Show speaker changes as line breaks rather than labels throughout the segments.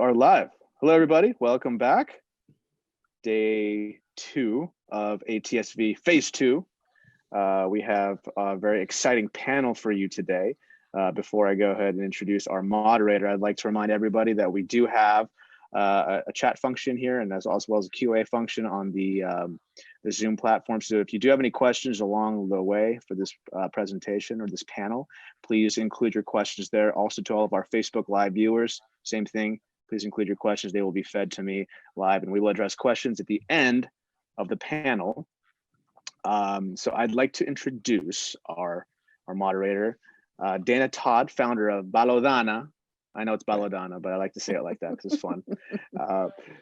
are live. Hello, everybody. Welcome back. Day 2 of ATSV Phase 2. We have a very exciting panel for you today. Before I go ahead and introduce our moderator, I'd like to remind everybody that we do have a chat function here, and as well as a QA function on the Zoom platform. So if you do have any questions along the way for this presentation or this panel, please include your questions there. Also to all of our Facebook Live viewers, same thing. Please include your questions. They will be fed to me live, and we will address questions at the end of the panel. So I'd like to introduce our moderator, Dana Todd, founder of Balodana. I know it's Balodana, but I like to say it like that because it's fun.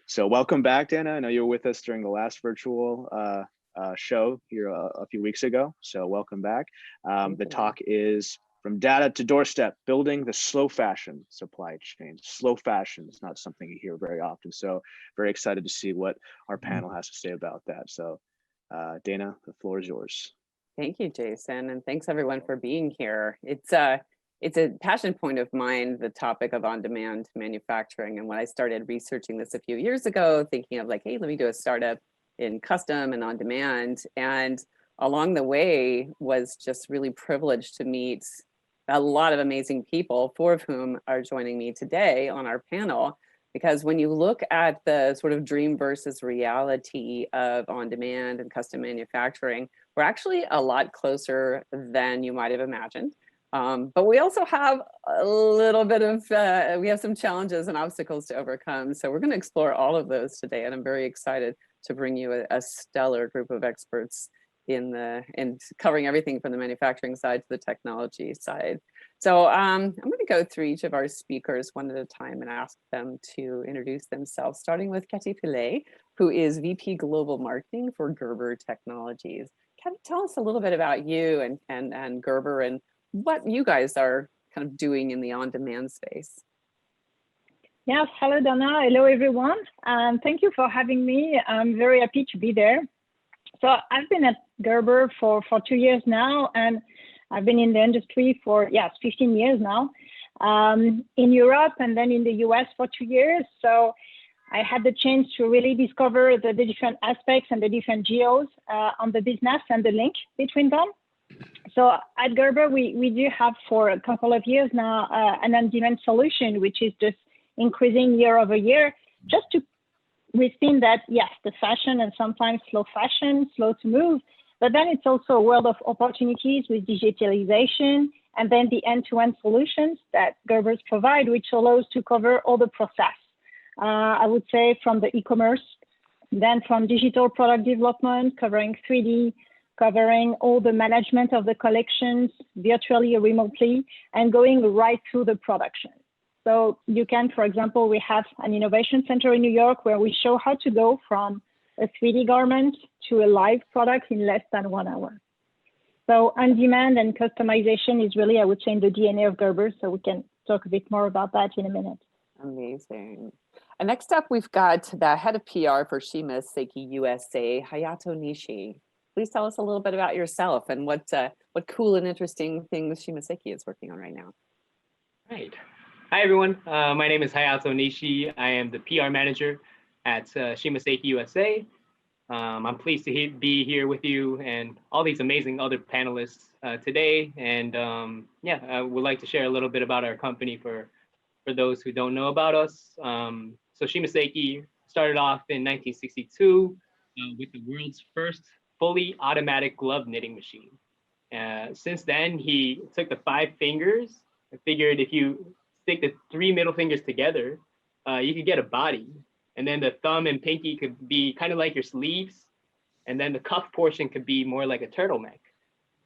So welcome back, Dana. I know you were with us during the last virtual show here a few weeks ago. So welcome back. The talk is From Data to Doorstep, Building the Slow Fashion Supply Chain. Slow fashion is not something you hear very often. So very excited to see what our panel has to say about that. So Dana, the floor is yours.
Thank you, Jason. And thanks everyone for being here. It's a passion point of mine, the topic of on-demand manufacturing. And when I started researching this a few years ago, thinking of like, hey, let me do a startup in custom and on-demand. And along the way was just really privileged to meet a lot of amazing people, 4 of whom are joining me today on our panel. Because when you look at the sort of dream versus reality of on-demand and custom manufacturing, we're actually a lot closer than you might have imagined. But we also have a little bit of, we have some challenges and obstacles to overcome. So we're going to explore all of those today. And I'm very excited to bring you a stellar group of experts in covering everything from the manufacturing side to the technology side. So I'm going to go through each of our speakers one at a time and ask them to introduce themselves, starting with Ketty Pillay, who is VP Global Marketing for Gerber Technologies. Ketty, tell us a little bit about you and Gerber and what you guys are kind of doing in the on-demand space.
Yes, hello Dana, hello everyone. Thank you for having me. I'm very happy to be there. So I've been at Gerber for 2 years now, and I've been in the industry for 15 years now, in Europe and then in the US for 2 years. So I had the chance to really discover the different aspects and the different geos on the business and the link between them. So at Gerber, we do have for a couple of years now an on-demand solution, which is just increasing year over year, just to we've seen that, yes, the fashion and sometimes slow fashion, slow to move, but then it's also a world of opportunities with digitalization and then the end-to-end solutions that Gerber's provide, which allows to cover all the process. I would say from the e-commerce, then from digital product development, covering 3D, covering all the management of the collections virtually or remotely, and going right through the production. So you can, for example, we have an innovation center in New York where we show how to go from a 3D garment to a live product in less than 1 hour. So on-demand and customization is really, I would say, in the DNA of Gerber. So we can talk a bit more about that in a minute.
Amazing. And next up, we've got the head of PR for Shima Seiki USA, Hayato Nishi. Please tell us a little bit about yourself and what cool and interesting things Shima Seiki is working on right now.
Right. Hi, everyone. My name is Hayato Nishi. I am the PR manager at Shima Seiki USA. I'm pleased to be here with you and all these amazing other panelists today. And I would like to share a little bit about our company for those who don't know about us. So Shima Seiki started off in 1962 with the world's first fully automatic glove knitting machine. Since then, he took the 5 fingers and figured if you stick the 3 middle fingers together, you could get a body. And then the thumb and pinky could be kind of like your sleeves. And then the cuff portion could be more like a turtleneck.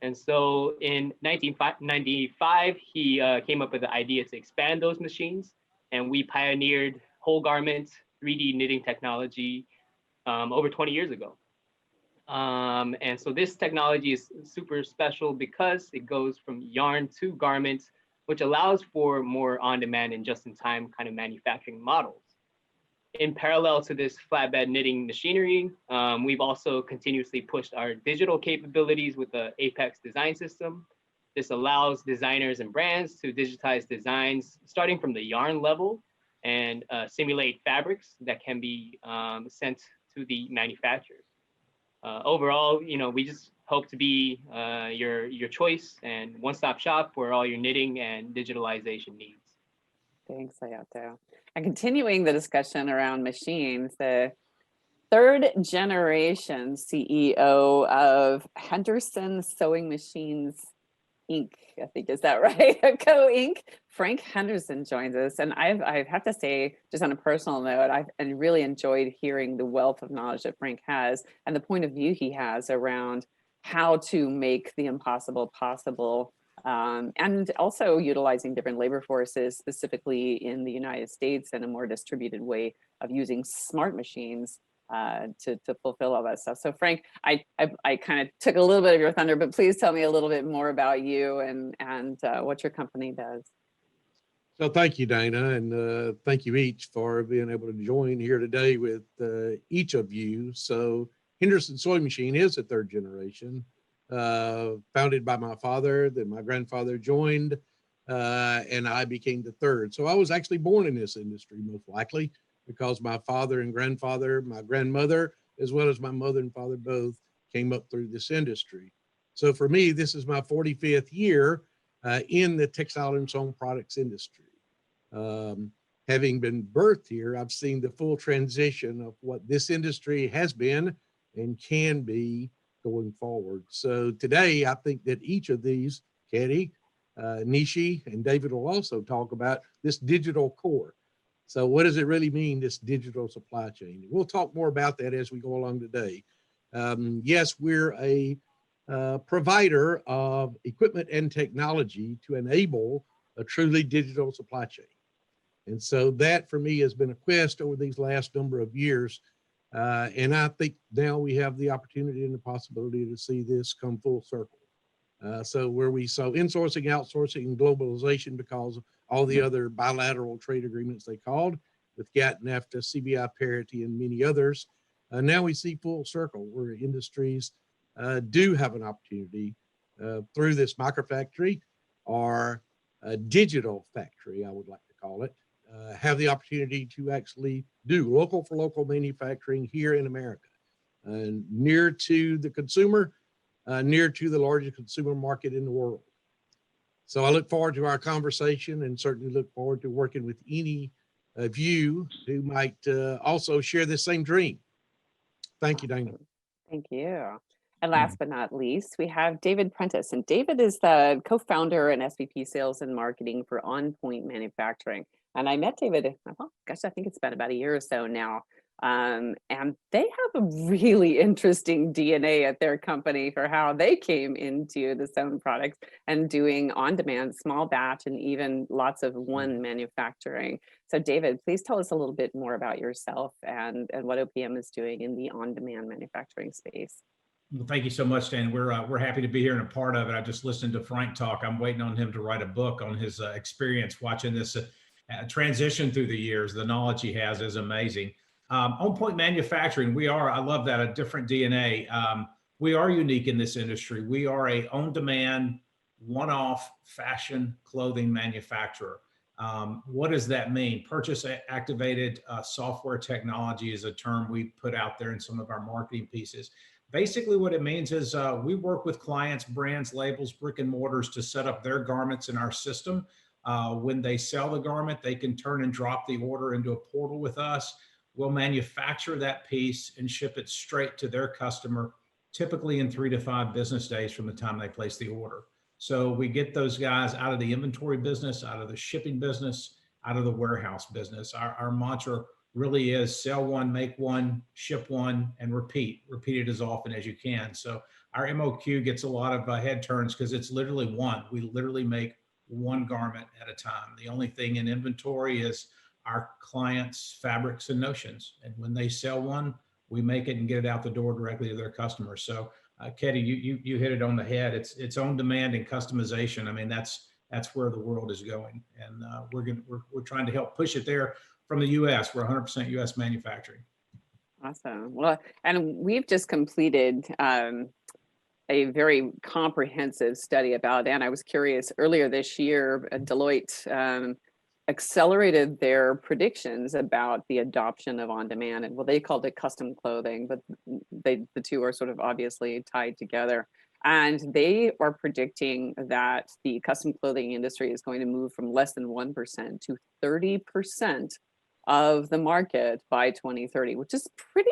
And so in 1995, he came up with the idea to expand those machines. And we pioneered whole garment 3D knitting technology over 20 years ago. And so this technology is super special because it goes from yarn to garment, which allows for more on-demand and just-in-time kind of manufacturing models. In parallel to this flatbed knitting machinery, we've also continuously pushed our digital capabilities with the Apex design system. This allows designers and brands to digitize designs starting from the yarn level and simulate fabrics that can be sent to the manufacturers. Overall, we just hope to be your choice and one-stop shop for all your knitting and digitalization needs.
Thanks, Hayato. And continuing the discussion around machines, the third generation CEO of Henderson Sewing Machines Inc. I think, is that right? Co Inc. Frank Henderson joins us, and I have to say, just on a personal note, I've really enjoyed hearing the wealth of knowledge that Frank has and the point of view he has around how to make the impossible possible, and also utilizing different labor forces, specifically in the United States, and a more distributed way of using smart machines to fulfill all that stuff. So Frank, I kind of took a little bit of your thunder, but please tell me a little bit more about you and what your company does.
So thank you, Dana, and thank you each for being able to join here today with each of you. So Henderson Sewing Machine is a third generation, founded by my father, then my grandfather joined, and I became the third. So I was actually born in this industry, most likely, because my father and grandfather, my grandmother, as well as my mother and father both came up through this industry. So for me, this is my 45th year in the textile and sewn products industry. Having been birthed here, I've seen the full transition of what this industry has been and can be going forward. So today, I think that each of these, Ketty, Nishi, and David will also talk about this digital core. So what does it really mean, this digital supply chain? We'll talk more about that as we go along today. Yes, we're a provider of equipment and technology to enable a truly digital supply chain. And so that for me has been a quest over these last number of years. And I think now we have the opportunity and the possibility to see this come full circle. So where we saw insourcing, outsourcing, and globalization because of all the other bilateral trade agreements they called with GATT, NAFTA, CBI parity, and many others. Now we see full circle where industries do have an opportunity through this microfactory or a digital factory, I would like to call it, have the opportunity to actually do local for local manufacturing here in America, near to the consumer, near to the largest consumer market in the world. So I look forward to our conversation and certainly look forward to working with any of you who might also share this same dream. Thank you, Dana.
Thank you. And last but not least, we have David Prentice. And David is the co-founder and SVP Sales and Marketing for OnPoint Manufacturing. And I met David, well, gosh, I think it's been about a year or so now. And they have a really interesting DNA at their company for how they came into the sewn products and doing on-demand, small batch, and even lots of one manufacturing. So David, please tell us a little bit more about yourself and what OPM is doing in the on-demand manufacturing space.
Well, thank you so much, Dan. We're happy to be here and a part of it. I just listened to Frank talk. I'm waiting on him to write a book on his experience watching this transition through the years. The knowledge he has is amazing. OnPoint Manufacturing, I love that, a different DNA. We are unique in this industry. We are a on-demand, one-off fashion clothing manufacturer. What does that mean? Purchase activated software technology is a term we put out there in some of our marketing pieces. Basically what it means is we work with clients, brands, labels, brick and mortars to set up their garments in our system. When they sell the garment, they can turn and drop the order into a portal with us. We'll manufacture that piece and ship it straight to their customer, typically in 3 to 5 business days from the time they place the order. So we get those guys out of the inventory business, out of the shipping business, out of the warehouse business. Our mantra really is sell one, make one, ship one, and repeat it as often as you can. So our MOQ gets a lot of head turns because it's literally one. We literally make one garment at a time. The only thing in inventory is our clients' fabrics and notions. And when they sell one, we make it and get it out the door directly to their customers. So Ketty, you hit it on the head. It's on demand and customization. I mean, that's where the world is going. And we're trying to help push it there from the US. We're 100% US manufacturing.
Awesome. Well, and we've just completed a very comprehensive study about, and I was curious, earlier this year, Deloitte accelerated their predictions about the adoption of on-demand, and well, they called it custom clothing, but the two are sort of obviously tied together. And they are predicting that the custom clothing industry is going to move from less than 1% to 30% of the market by 2030, which is pretty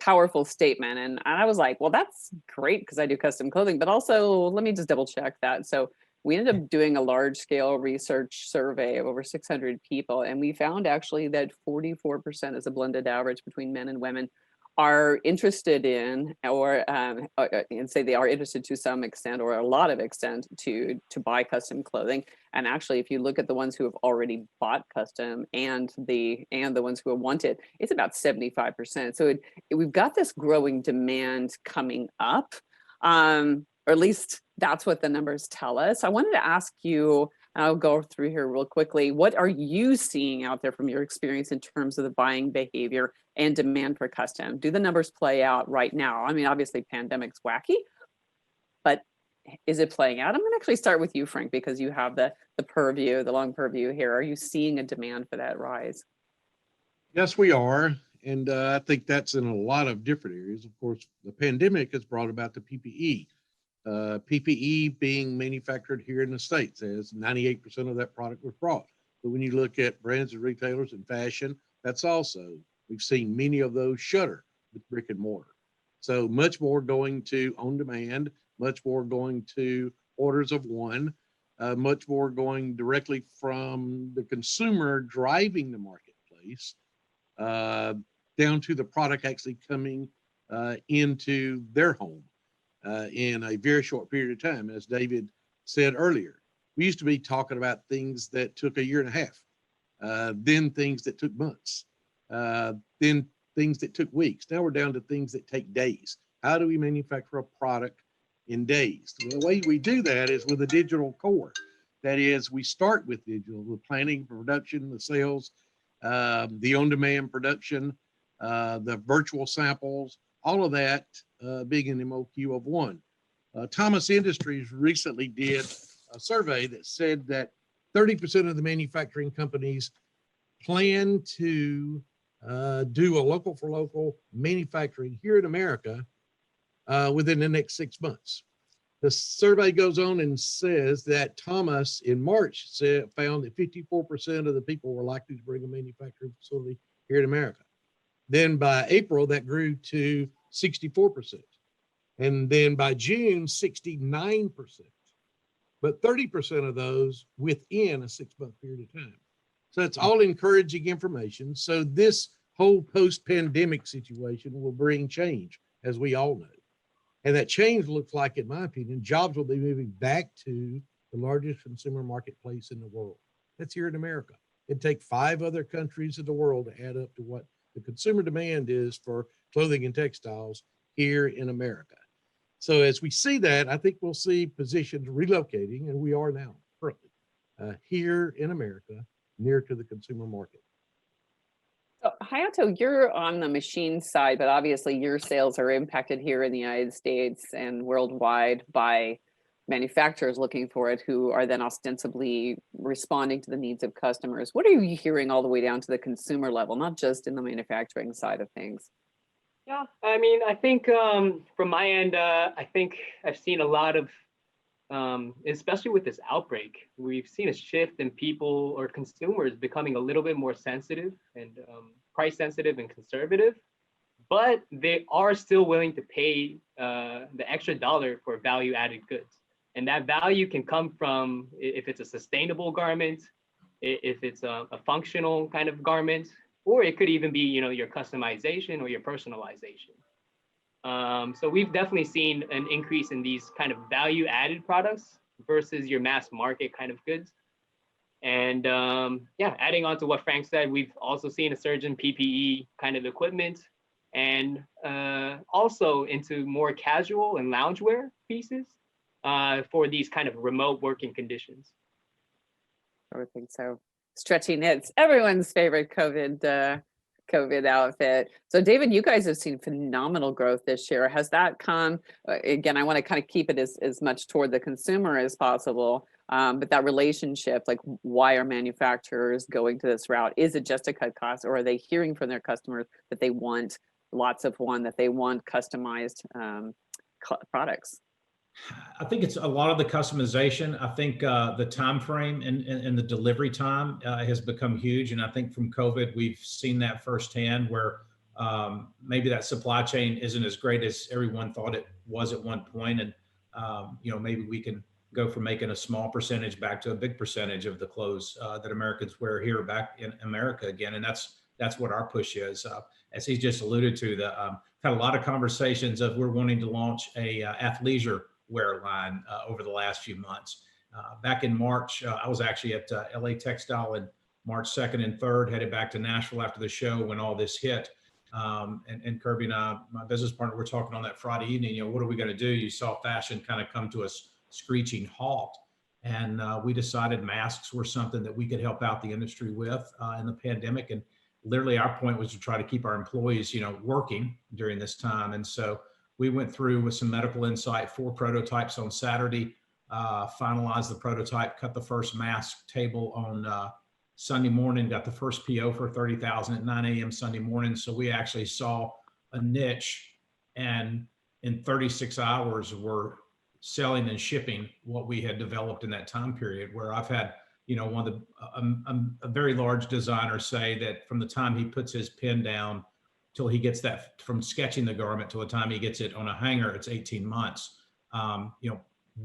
powerful statement. And I was like, well, that's great because I do custom clothing, but also let me just double check that. So we ended up doing a large scale research survey of over 600 people. And we found actually that 44% is a blended average between men and women are interested in, or and say they are interested to some extent or a lot of extent to buy custom clothing. And actually, if you look at the ones who have already bought custom and the ones who want it, it's about 75%. So we've got this growing demand coming up, or at least that's what the numbers tell us. I wanted to ask you, I'll go through here real quickly. What are you seeing out there from your experience in terms of the buying behavior and demand for custom? Do the numbers play out right now? I mean, obviously pandemic's wacky, but is it playing out? I'm gonna actually start with you, Frank, because you have the purview, the long purview here. Are you seeing a demand for that rise?
Yes, we are. And I think that's in a lot of different areas. Of course, the pandemic has brought about the PPE. PPE being manufactured here in the States, as 98% of that product was brought. But when you look at brands and retailers and fashion, that's also, we've seen many of those shutter with brick and mortar. So much more going to on demand, much more going to orders of one, much more going directly from the consumer driving the marketplace down to the product actually coming into their home. In a very short period of time, as David said earlier. We used to be talking about things that took a year and a half, then things that took months, then things that took weeks. Now we're down to things that take days. How do we manufacture a product in days? The way we do that is with a digital core. That is, we start with digital, the planning, production, the sales, the on-demand production, the virtual samples, all of that being an MOQ of one. Thomas Industries recently did a survey that said that 30% of the manufacturing companies plan to do a local for local manufacturing here in America within the next 6 months. The survey goes on and says that Thomas in March found that 54% of the people were likely to bring a manufacturing facility here in America. Then by April, that grew to 64%. And then by June, 69%. But 30% of those within a 6-month period of time. So that's all encouraging information. So this whole post-pandemic situation will bring change, as we all know. And that change looks like, in my opinion, jobs will be moving back to the largest consumer marketplace in the world. That's here in America. It'd take 5 other countries in the world to add up to what the consumer demand is for clothing and textiles here in America. So as we see that, I think we'll see positions relocating, and we are now currently here in America, near to the consumer market.
So Hayato, you're on the machine side, but obviously your sales are impacted here in the United States and worldwide by manufacturers looking for it, who are then ostensibly responding to the needs of customers. What are you hearing all the way down to the consumer level, not just in the manufacturing side of things?
Yeah, I mean, I think from my end, I think I've seen a lot of, especially with this outbreak, we've seen a shift in people or consumers becoming a little bit more sensitive and price sensitive and conservative, but they are still willing to pay the extra dollar for value added goods. And that value can come from, if it's a sustainable garment, if it's a functional kind of garment, or it could even be, you know, your customization or your personalization. So we've definitely seen an increase in these kind of value added products versus your mass market kind of goods. And yeah, adding on to what Frank said, we've also seen a surge in PPE kind of equipment, and also into more casual and loungewear pieces for these kind of remote working conditions.
I would think so. Stretching, it's everyone's favorite COVID COVID outfit. So David, you guys have seen phenomenal growth this year. Has that come, again, I want to kind of keep it as much toward the consumer as possible, but that relationship, like why are manufacturers going to this route? Is it just to cut costs, or are they hearing from their customers that they want lots of one, that they want customized products?
I think it's a lot of the customization. I think the time frame and the delivery time has become huge. And I think from COVID, we've seen that firsthand where maybe that supply chain isn't as great as everyone thought it was at one point. And, maybe we can go from making a small percentage back to a big percentage of the clothes that Americans wear here back in America again. And that's what our push is. As he's just alluded to, had a lot of conversations of we're wanting to launch a athleisure wear line over the last few months. Back in March, I was actually at LA Textile in March 2nd and 3rd, headed back to Nashville after the show when all this hit. And Kirby and I, my business partner, were talking on that Friday evening, what are we going to do? You saw fashion kind of come to a screeching halt. And we decided masks were something that we could help out the industry with in the pandemic. And literally our point was to try to keep our employees, working during this time. And so we went through with some medical insight, 4 prototypes on Saturday, finalized the prototype, cut the first mask table on Sunday morning, got the first PO for 30,000 at 9 a.m. Sunday morning. So we actually saw a niche, and in 36 hours we're selling and shipping what we had developed in that time period, where I've had, one of the, a very large designer say that from the time he puts his pen down till he gets that, from sketching the garment till the time he gets it on a hanger, it's 18 months.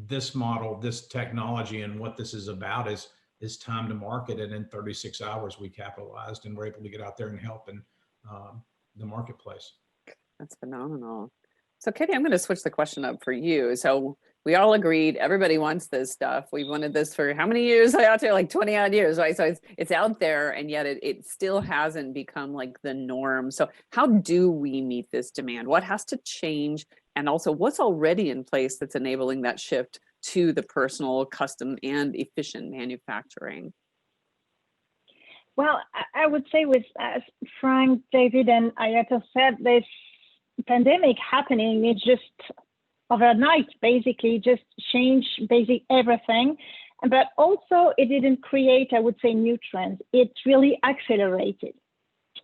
This model, this technology, and what this is about is time to market. And in 36 hours, we capitalized and were able to get out there and help in the marketplace.
That's phenomenal. So Ketty, I'm going to switch the question up for you. So we all agreed, everybody wants this stuff. We've wanted this for how many years? Out there, like 20 odd years, right? So it's out there, and yet it still hasn't become like the norm. So how do we meet this demand? What has to change? And also what's already in place that's enabling that shift to the personal, custom, and efficient manufacturing?
Well, I would say with Frank, David, and Hayato said, this pandemic happening, it's just overnight, basically, just changed everything. But also it didn't create, I would say, new trends. It really accelerated.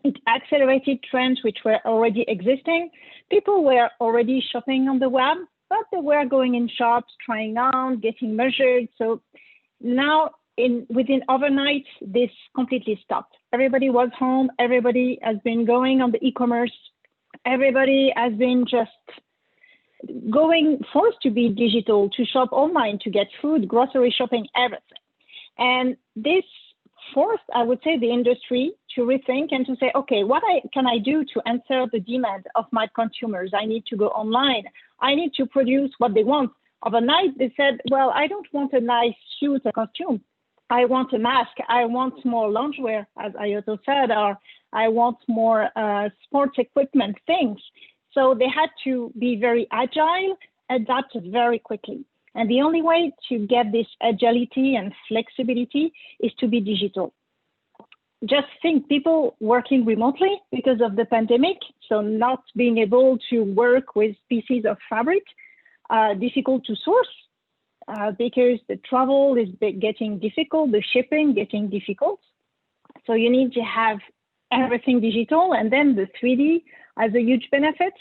It accelerated trends which were already existing. People were already shopping on the web, but they were going in shops, trying on, getting measured. So now within overnight, this completely stopped. Everybody was home. Everybody has been going on the e-commerce. Everybody has been just forced to be digital, to shop online, to get food, grocery shopping, everything. And this forced, I would say, the industry to rethink and to say, okay, what can I do to answer the demand of my consumers? I need to go online. I need to produce what they want. Overnight, they said, well, I don't want a nice suit or costume. I want a mask. I want more loungewear, as Hayato said, or I want more sports equipment things. So they had to be very agile, adapt very quickly. And the only way to get this agility and flexibility is to be digital. Just think, people working remotely because of the pandemic, so not being able to work with pieces of fabric, difficult to source because the travel is getting difficult, the shipping getting difficult. So you need to have everything digital, and then the 3D has a huge benefit.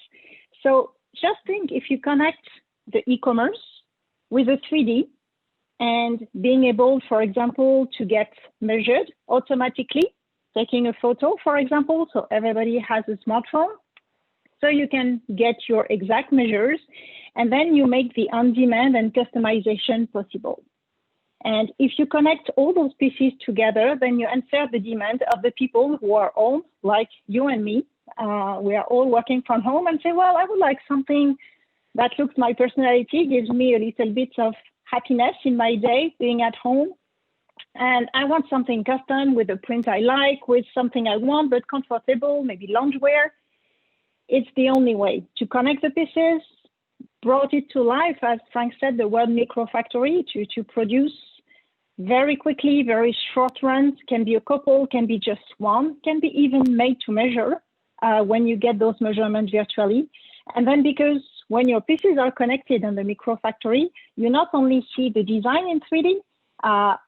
So just think, if you connect the e-commerce with a 3D and being able, for example, to get measured automatically, taking a photo, for example, so everybody has a smartphone, so you can get your exact measures, and then you make the on-demand and customization possible. And if you connect all those pieces together, then you answer the demand of the people who are home, like you and me. We are all working from home, and say, well, I would like something that looks my personality, gives me a little bit of happiness in my day being at home. And I want something custom with a print I like, with something I want, but comfortable, maybe loungewear. It's the only way to connect the pieces, brought it to life, as Frank said, the word microfactory, to produce very quickly, very short runs, can be a couple, can be just one, can be even made to measure when you get those measurements virtually. And then because when your pieces are connected in the microfactory, you not only see the design in 3D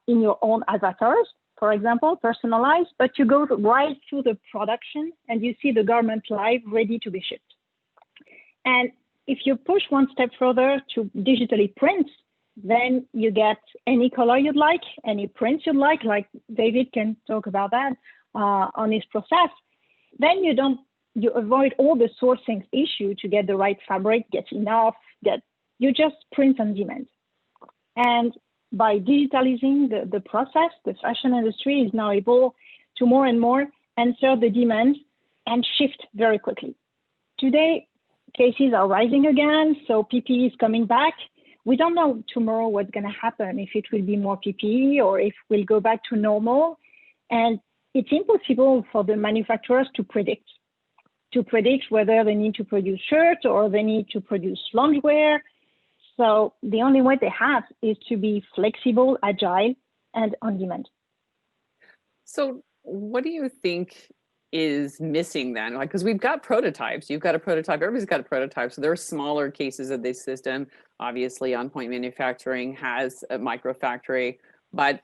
in your own avatars, for example, personalized, but you go right through the production and you see the garment live, ready to be shipped. And if you push one step further to digitally print, then you get any color you'd like, any print you'd like David can talk about that on his process. Then you avoid all the sourcing issue to get the right fabric, get enough, you just print on demand. And by digitalizing the process, the fashion industry is now able to more and more answer the demand and shift very quickly. Today, cases are rising again, so PPE is coming back. We don't know tomorrow what's going to happen, if it will be more PPE or if we'll go back to normal. And it's impossible for the manufacturers to predict whether they need to produce shirts or they need to produce loungewear. So the only way they have is to be flexible, agile, and on demand.
So what do you think is missing then? Like, because we've got prototypes, you've got a prototype, everybody's got a prototype. So there are smaller cases of this system. Obviously, OnPoint Manufacturing has a microfactory, but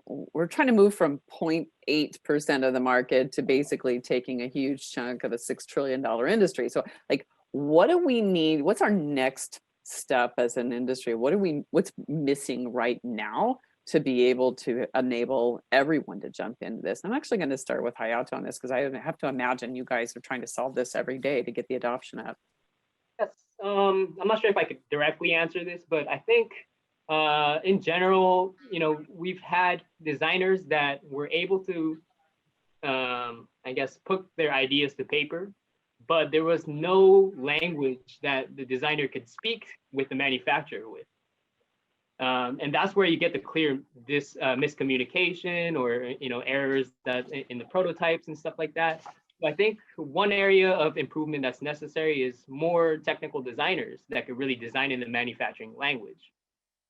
we're trying to move from 0.8% of the market to basically taking a huge chunk of a $6 trillion industry. So like, what do we need? What's our next step as an industry? What's missing right now to be able to enable everyone to jump into this? I'm actually going to start with Hayato on this because I have to imagine you guys are trying to solve this every day to get the adoption up.
Yes, I'm not sure if I could directly answer this, but I think in general, we've had designers that were able to, I guess, put their ideas to paper, but there was no language that the designer could speak with the manufacturer with. And that's where you get the clear miscommunication or errors that in the prototypes and stuff like that. So I think one area of improvement that's necessary is more technical designers that could really design in the manufacturing language.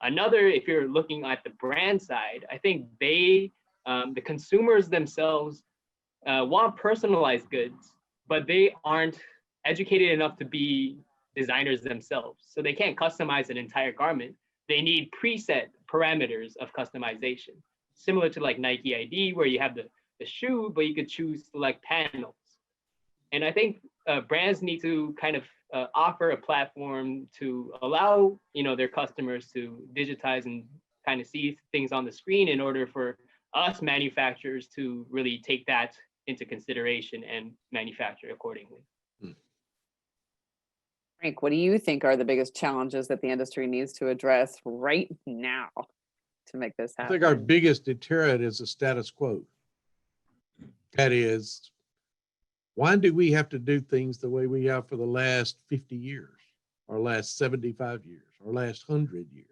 Another, if you're looking at the brand side, I think the consumers themselves want personalized goods, but they aren't educated enough to be designers themselves. So they can't customize an entire garment. They need preset parameters of customization, similar to like Nike ID, where you have the shoe, but you could choose select panels. And I think brands need to kind of offer a platform to allow their customers to digitize and kind of see things on the screen in order for us manufacturers to really take that into consideration and manufacture accordingly.
Frank, what do you think are the biggest challenges that the industry needs to address right now to make this happen?
I think our biggest deterrent is the status quo. That is, why do we have to do things the way we have for the last 50 years, or last 75 years, or last 100 years?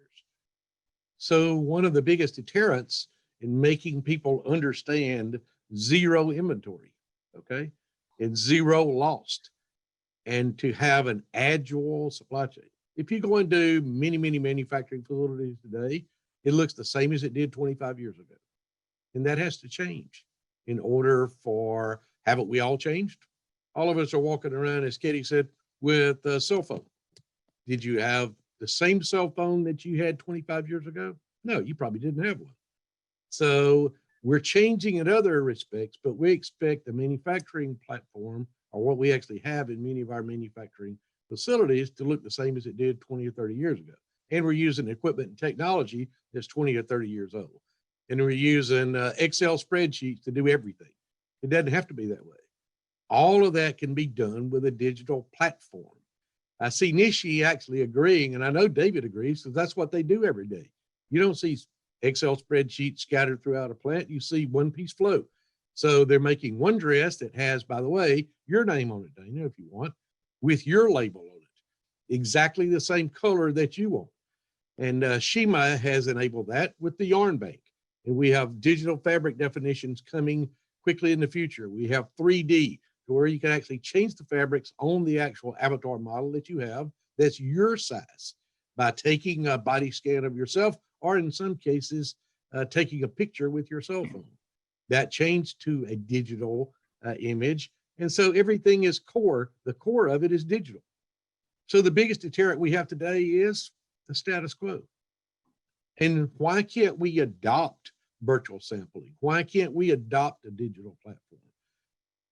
So one of the biggest deterrents in making people understand zero inventory, okay, and zero lost, and to have an agile supply chain. If you go into many manufacturing facilities today, it looks the same as it did 25 years ago. And that has to change in order for, haven't we all changed? All of us are walking around, as Ketty said, with a cell phone. Did you have the same cell phone that you had 25 years ago? No, you probably didn't have one. So we're changing in other respects, but we expect the manufacturing platform, or what we actually have in many of our manufacturing facilities, to look the same as it did 20 or 30 years ago. And we're using equipment and technology that's 20 or 30 years old. And we're using Excel spreadsheets to do everything. It doesn't have to be that way. All of that can be done with a digital platform. I see Nishi actually agreeing, and I know David agrees, because that's what they do every day. You don't see Excel spreadsheets scattered throughout a plant. You see one piece flow. So they're making one dress that has, by the way, your name on it, Dana, if you want, with your label on it, exactly the same color that you want. And Shima has enabled that with the yarn bank. And we have digital fabric definitions coming quickly in the future. We have 3D, where you can actually change the fabrics on the actual avatar model that you have that's your size by taking a body scan of yourself, or in some cases, taking a picture with your cell phone. That changed to a digital image. And so everything is the core of it is digital. So the biggest deterrent we have today is the status quo. And why can't we adopt virtual sampling? Why can't we adopt a digital platform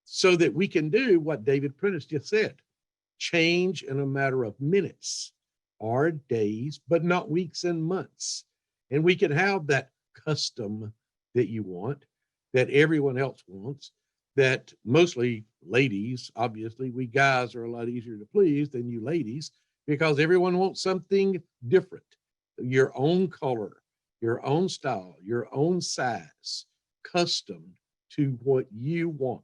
so that we can do what David Prentice just said, change in a matter of minutes or days, but not weeks and months. And we can have that custom that you want, that everyone else wants, that mostly ladies, obviously, we guys are a lot easier to please than you ladies because everyone wants something different, your own color, your own style, your own size, custom to what you want.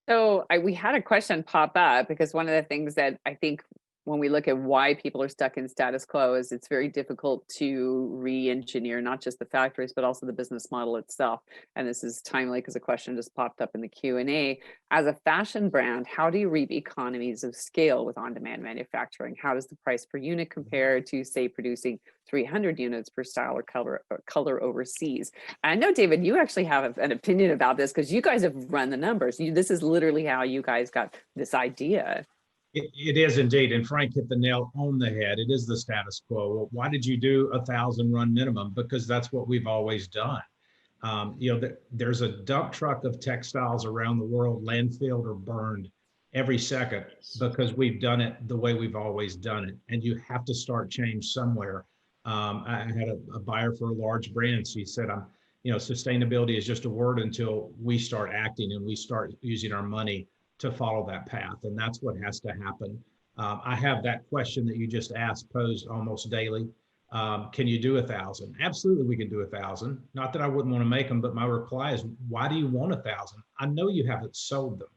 So we had a question pop up because one of the things that I think when we look at why people are stuck in status quo is it's very difficult to re-engineer not just the factories, but also the business model itself. And this is timely because a question just popped up in the Q&A. As a fashion brand, how do you reap economies of scale with on-demand manufacturing? How does the price per unit compare to, say, producing 300 units per style or color overseas? I know, David, you actually have an opinion about this because you guys have run the numbers. This is literally how you guys got this idea.
It is indeed, and Frank hit the nail on the head. It is the status quo. Well, why did you do 1,000 run minimum? Because that's what we've always done. There's a dump truck of textiles around the world, landfilled or burned every second because we've done it the way we've always done it. And you have to start change somewhere. I had a buyer for a large brand. She said, sustainability is just a word until we start acting and we start using our money to follow that path. And that's what has to happen. I have that question that you just asked posed almost daily. Can you do 1,000? Absolutely, we can do 1,000. Not that I wouldn't want to make them, but my reply is, why do you want 1,000? I know you haven't sold them.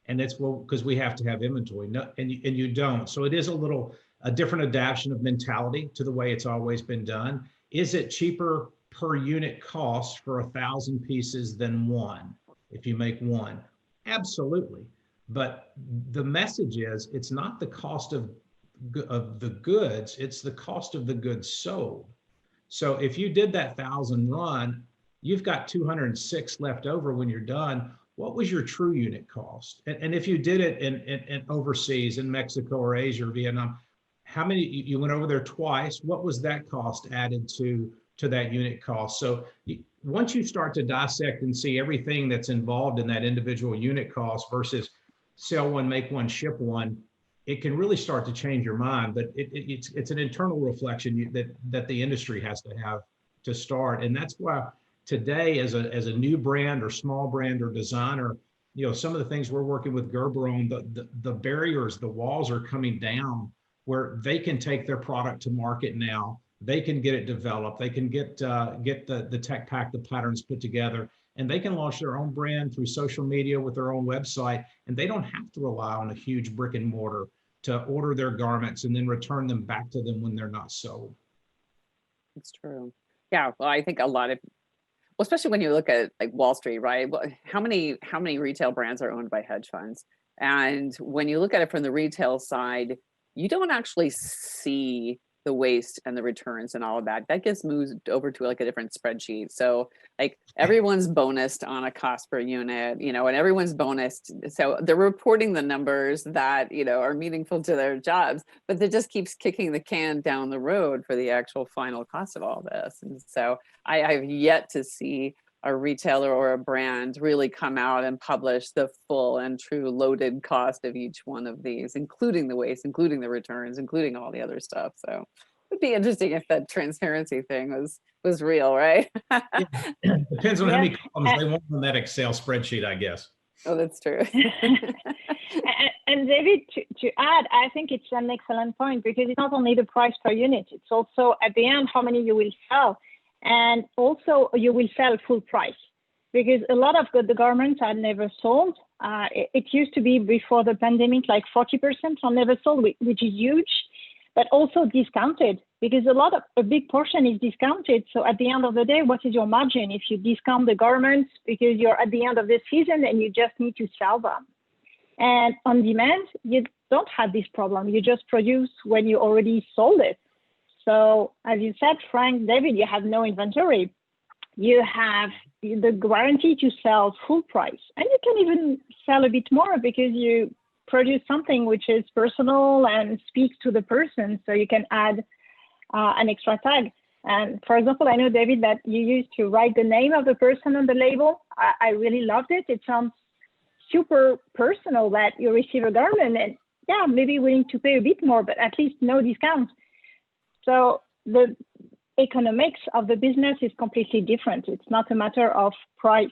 And it's because we have to have inventory, and you don't. So it is a different adaptation of mentality to the way it's always been done. Is it cheaper per unit cost for 1,000 pieces than one if you make one? Absolutely. But the message is, it's not the cost of the goods, it's the cost of the goods sold. So if you did that 1,000 run, you've got 206 left over when you're done. What was your true unit cost? And if you did it in overseas, in Mexico or Asia or Vietnam, how many, you went over there twice, what was that cost added to that unit cost? So once you start to dissect and see everything that's involved in that individual unit cost versus sell one, make one, ship one, it can really start to change your mind. But it's an internal reflection that the industry has to have to start. And that's why today, as a new brand or small brand or designer, some of the things we're working with Gerber on, the barriers, the walls are coming down where they can take their product to market now. They can get it developed. They can get the tech pack, the patterns put together, and they can launch their own brand through social media with their own website. And they don't have to rely on a huge brick and mortar to order their garments and then return them back to them when they're not sold.
It's true. Yeah. Well, I think a lot of, well, especially when you look at like Wall Street, right? How many retail brands are owned by hedge funds? And when you look at it from the retail side, you don't actually see the waste and the returns and all of that. That gets moved over to like a different spreadsheet. So like everyone's bonused on a cost per unit, and everyone's bonused. So they're reporting the numbers that, are meaningful to their jobs, but that just keeps kicking the can down the road for the actual final cost of all this. And so I've yet to see a retailer or a brand really come out and publish the full and true loaded cost of each one of these, including the waste, including the returns, including all the other stuff. So it'd be interesting if that transparency thing was real, right?
Depends on how many columns they want on that Excel spreadsheet, I guess.
Oh, that's true.
And David, to add, I think it's an excellent point because it's not only the price per unit, it's also at the end how many you will sell. And also you will sell full price because a lot of the garments are never sold. It used to be before the pandemic, like 40% are never sold, which is huge, but also discounted because a big portion is discounted. So at the end of the day, what is your margin if you discount the garments because you're at the end of the season and you just need to sell them? And on demand, you don't have this problem. You just produce when you already sold it. So as you said, Frank, David, you have no inventory. You have the guarantee to sell full price, and you can even sell a bit more because you produce something which is personal and speaks to the person. So you can add an extra tag. And for example, I know, David, that you used to write the name of the person on the label. I really loved it. It sounds super personal that you receive a garment and yeah, maybe willing to pay a bit more, but at least no discount. So the economics of the business is completely different. It's not a matter of price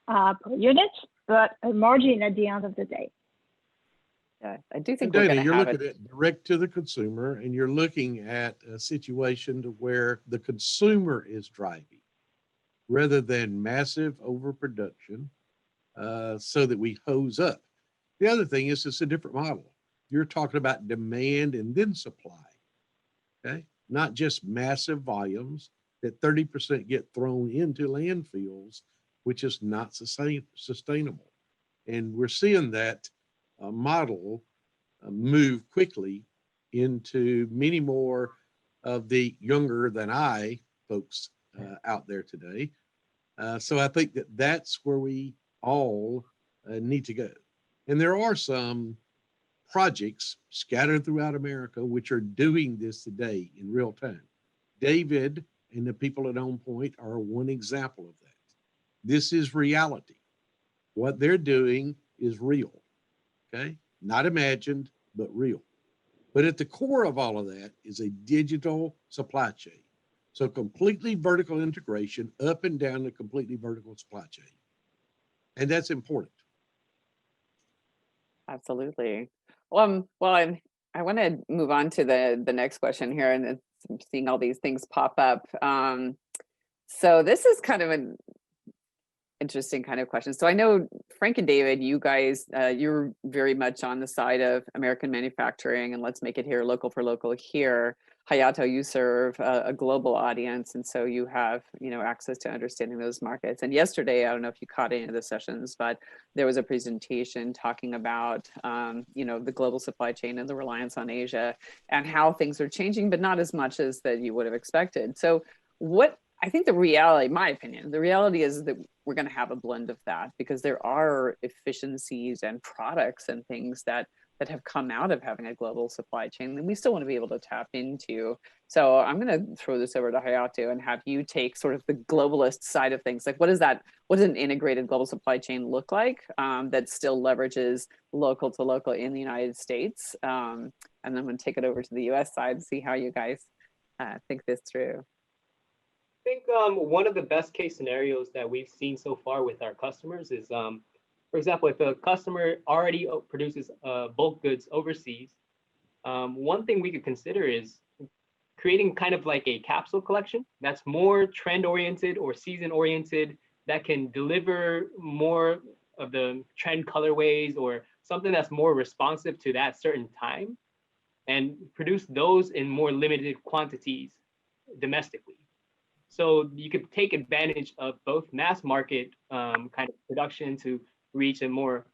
per unit, but a margin at the end of the day.
Yeah, I do think
And
we're
Dana,
going to
you're
have
looking
it.
at direct to the consumer, and you're looking at a situation to where the consumer is driving rather than massive overproduction so that we hose up. The other thing is it's a different model. You're talking about demand and then supply, okay? Not just massive volumes that 30% get thrown into landfills, which is not sustainable. And we're seeing that model move quickly into many more of the younger than I folks out there today. So I think that that's where we all need to go. And there are some projects scattered throughout America which are doing this today in real time. David and the people at OnPoint are one example of that. This is reality. What they're doing is real, okay? Not imagined, but real. But at the core of all of that is a digital supply chain. So completely vertical integration up and down the completely vertical supply chain. And that's important.
Absolutely. Well, I want to move on to the next question here, and I'm seeing all these things pop up. So this is kind of an interesting kind of question. So I know Frank and David, you guys, you're very much on the side of American manufacturing and let's make it here, local for local here. Hayato, you serve a global audience, and so you have, access to understanding those markets. And yesterday, I don't know if you caught any of the sessions, but there was a presentation talking about, the global supply chain and the reliance on Asia and how things are changing, but not as much as that you would have expected. So what I think the reality, my opinion, the reality is that we're going to have a blend of that because there are efficiencies and products and things that have come out of having a global supply chain and we still want to be able to tap into. So I'm going to throw this over to Hayato and have you take sort of the globalist side of things. Like what does an integrated global supply chain look like that still leverages local to local in the United States? And then I'm going to take it over to the US side and see how you guys think this through.
I think one of the best case scenarios that we've seen so far with our customers is, for example, if a customer already produces bulk goods overseas, one thing we could consider is creating kind of like a capsule collection that's more trend oriented or season oriented that can deliver more of the trend colorways or something that's more responsive to that certain time and produce those in more limited quantities domestically. So you could take advantage of both mass market kind of production to reach a more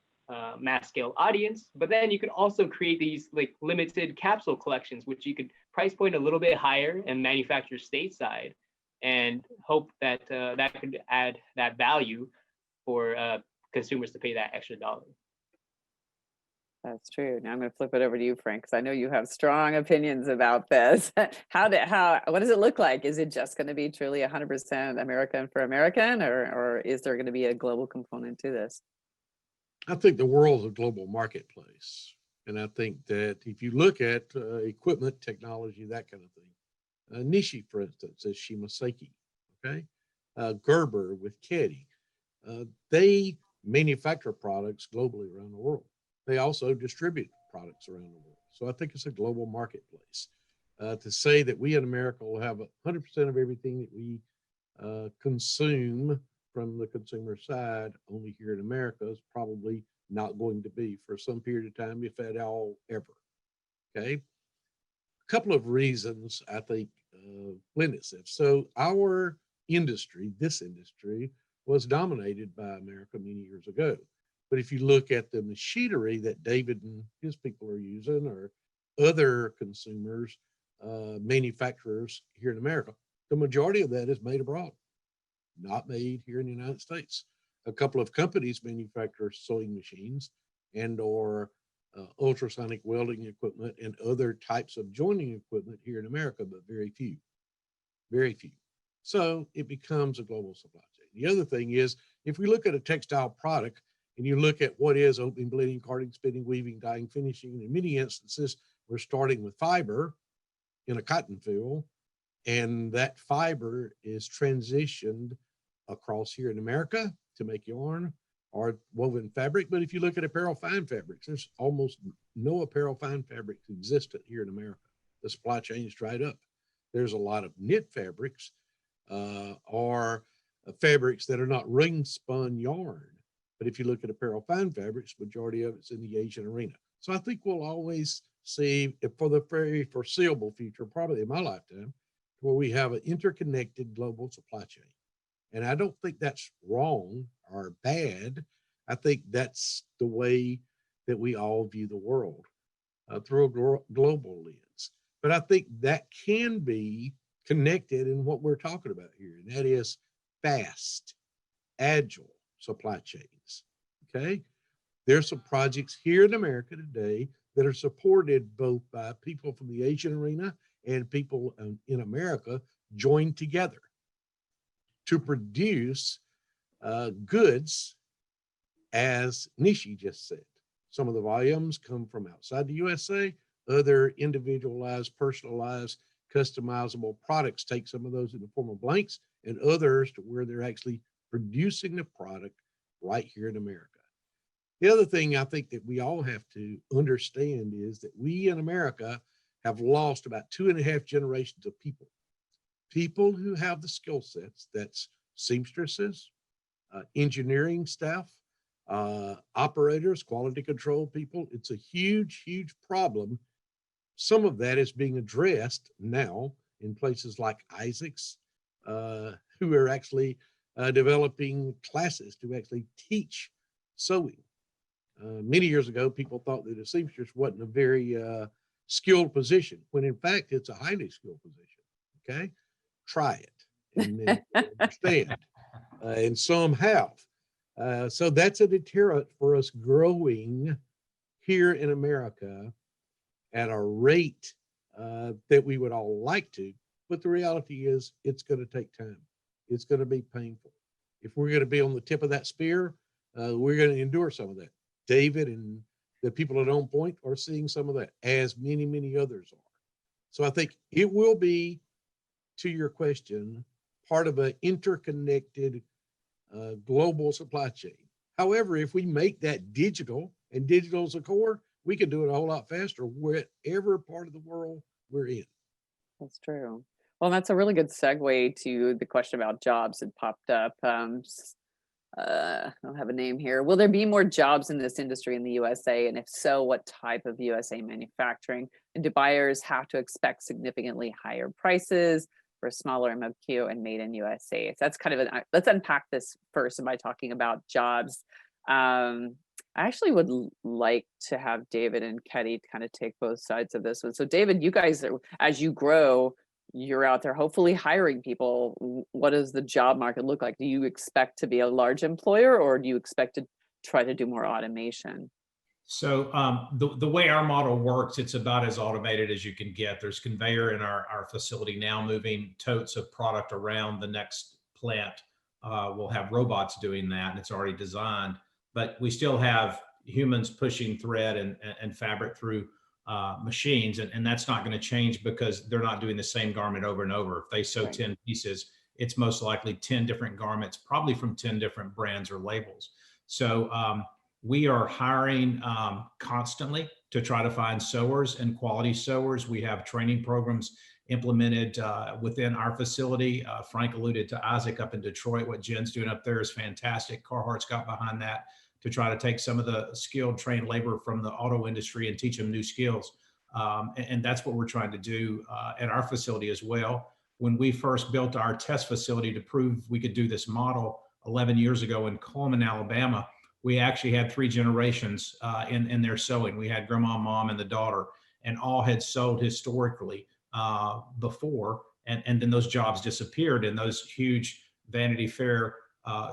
mass scale audience, but then you could also create these like limited capsule collections, which you could price point a little bit higher and manufacture stateside and hope that that could add that value for consumers to pay that extra dollar.
That's true. Now I'm going to flip it over to you, Frank, because I know you have strong opinions about this. What does it look like? Is it just going to be truly 100% American for American, or is there going to be a global component to this?
I think the world's a global marketplace. And I think that if you look at equipment, technology, that kind of thing, Nishi, for instance, is Shima Seiki, okay? Gerber with Ketty, they manufacture products globally around the world. They also distribute products around the world. So I think it's a global marketplace. To say that we in America will have 100% of everything that we consume from the consumer side only here in America is probably not going to be for some period of time, if at all ever. Okay. A couple of reasons I think lend itself. So our industry, this industry, was dominated by America many years ago. But if you look at the machinery that David and his people are using or other consumers manufacturers here in America. The majority of that is made abroad, not made here in the United States. A couple of companies manufacture sewing machines and or ultrasonic welding equipment and other types of joining equipment here in America, but very few, very few. So it becomes a global supply chain. The other thing is, if we look at a textile product and you look at what is opening, bleeding, carding, spinning, weaving, dyeing, finishing, in many instances, we're starting with fiber in a cotton field, and that fiber is transitioned across here in America to make yarn or woven fabric. But if you look at apparel fine fabrics, there's almost no apparel fine fabrics existent here in America. The supply chain is dried up. There's a lot of knit fabrics or fabrics that are not ring spun yarn. But if you look at apparel fine fabrics, majority of it's in the Asian arena. So I think we'll always see, for the very foreseeable future, probably in my lifetime, where we have an interconnected global supply chain. And I don't think that's wrong or bad. I think that's the way that we all view the world through a global lens. But I think that can be connected in what we're talking about here, and that is fast, agile supply chains, okay? There's some projects here in America today that are supported both by people from the Asian arena and people in America joined together to produce goods, as Nishi just said. Some of the volumes come from outside the USA, other individualized, personalized, customizable products take some of those in the form of blanks, and others to where they're actually producing the product right here in America. The other thing I think that we all have to understand is that we in America have lost about 2.5 generations of people. People who have the skill sets, that's seamstresses, engineering staff, operators, quality control people. It's a huge, huge problem. Some of that is being addressed now in places like Isaac's, who are actually developing classes to actually teach sewing. Many years ago, people thought that a seamstress wasn't a very skilled position, when in fact, it's a highly skilled position, okay? Try it and then understand. And some have. So that's a deterrent for us growing here in America at a rate that we would all like to. But the reality is it's going to take time. It's going to be painful. If we're going to be on the tip of that spear, we're going to endure some of that. David and the people at OnPoint are seeing some of that, as many, many others are. So I think it will be, to your question, part of an interconnected global supply chain. However, if we make that digital, and digital is a core, we can do it a whole lot faster wherever part of the world we're in.
That's true. Well, that's a really good segue to the question about jobs that popped up. I don't have a name here. Will there be more jobs in this industry in the USA? And if so, what type of USA manufacturing? And do buyers have to expect significantly higher prices for a smaller MOQ and made in USA? So that's kind of let's unpack this first by talking about jobs. I actually would like to have David and Ketty kind of take both sides of this one. So David, you guys, as you grow, you're out there hopefully hiring people. What does the job market look like? Do you expect to be a large employer, or do you expect to try to do more automation?
So the way our model works, it's about as automated as you can get. There's conveyor in our facility now moving totes of product around the next plant. We'll have robots doing that, and it's already designed. But we still have humans pushing thread and fabric through machines, and that's not going to change because they're not doing the same garment over and over. If they sew 10 pieces, it's most likely 10 different garments, probably from 10 different brands or labels. So we are hiring constantly to try to find sewers and quality sewers. We have training programs implemented within our facility. Frank alluded to Isaac up in Detroit. What Jen's doing up there is fantastic. Carhartt's got behind that to try to take some of the skilled trained labor from the auto industry and teach them new skills. And that's what we're trying to do at our facility as well. When we first built our test facility to prove we could do this model 11 years ago in Coleman, Alabama, we actually had 3 generations in their sewing. We had grandma, mom, and the daughter, and all had sewed historically before, and then those jobs disappeared, and those huge Vanity Fair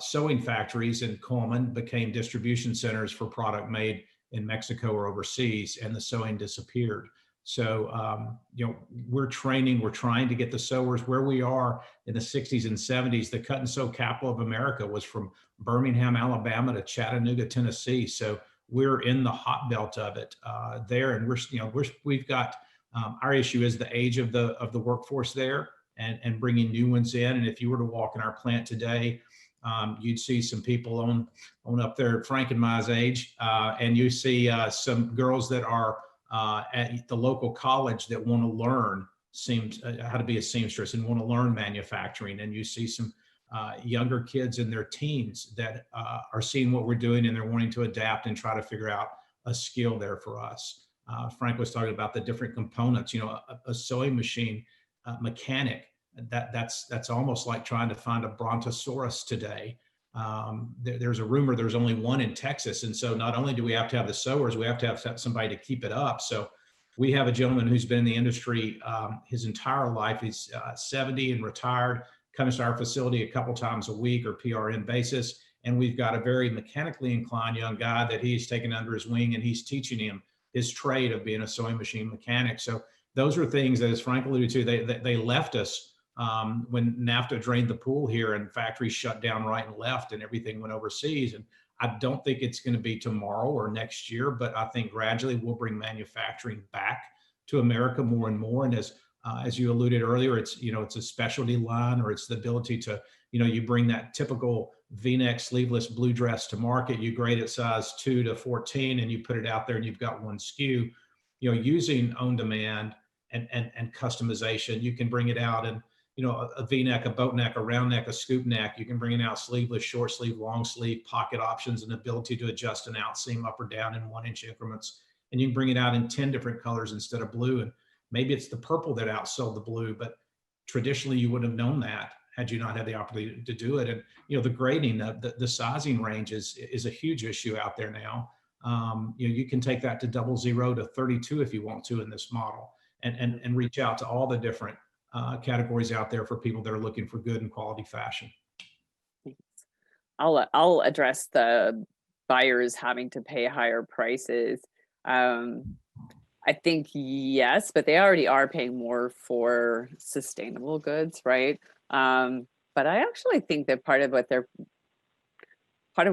sewing factories in Coleman became distribution centers for product made in Mexico or overseas, and the sewing disappeared. So, we're trying to get the sewers where we are in the 60s and 70s. The cut and sew capital of America was from Birmingham, Alabama to Chattanooga, Tennessee. So we're in the hot belt of it there. And we've got, our issue is the age of the workforce there, and bringing new ones in. And if you were to walk in our plant today, you'd see some people on up there, Frank and my age, and you see some girls that are at the local college that want to learn how to be a seamstress and want to learn manufacturing. And you see some younger kids in their teens that are seeing what we're doing, and they're wanting to adapt and try to figure out a skill there for us. Frank was talking about the different components, a sewing machine mechanic. That's almost like trying to find a brontosaurus today. There's a rumor there's only one in Texas. And so not only do we have to have the sewers, we have to have somebody to keep it up. So we have a gentleman who's been in the industry his entire life. He's 70 and retired, comes to our facility a couple times a week or PRN basis. And we've got a very mechanically inclined young guy that he's taken under his wing, and he's teaching him his trade of being a sewing machine mechanic. So those are things that, as Frank alluded to, they left us when NAFTA drained the pool here and factories shut down right and left and everything went overseas. And I don't think it's going to be tomorrow or next year, but I think gradually we'll bring manufacturing back to America more and more. And as you alluded earlier, it's a specialty line, or it's the ability to, you bring that typical V-neck sleeveless blue dress to market, you grade it size 2 to 14, and you put it out there, and you've got one SKU. Using on demand and customization, you can bring it out in a V-neck, a boat neck, a round neck, a scoop neck. You can bring it out sleeveless, short sleeve, long sleeve, pocket options, and ability to adjust an outseam up or down in 1-inch increments. And you can bring it out in 10 different colors instead of blue. And maybe it's the purple that outsold the blue, but traditionally you wouldn't have known that had you not had the opportunity to do it. And the grading, the sizing range is a huge issue out there now. You can take that to 00 to 32 if you want to in this model, and reach out to all the different categories out there for people that are looking for good and quality fashion.
I'll address the buyers having to pay higher prices. I think yes, but they already are paying more for sustainable goods, right? But I actually think that part of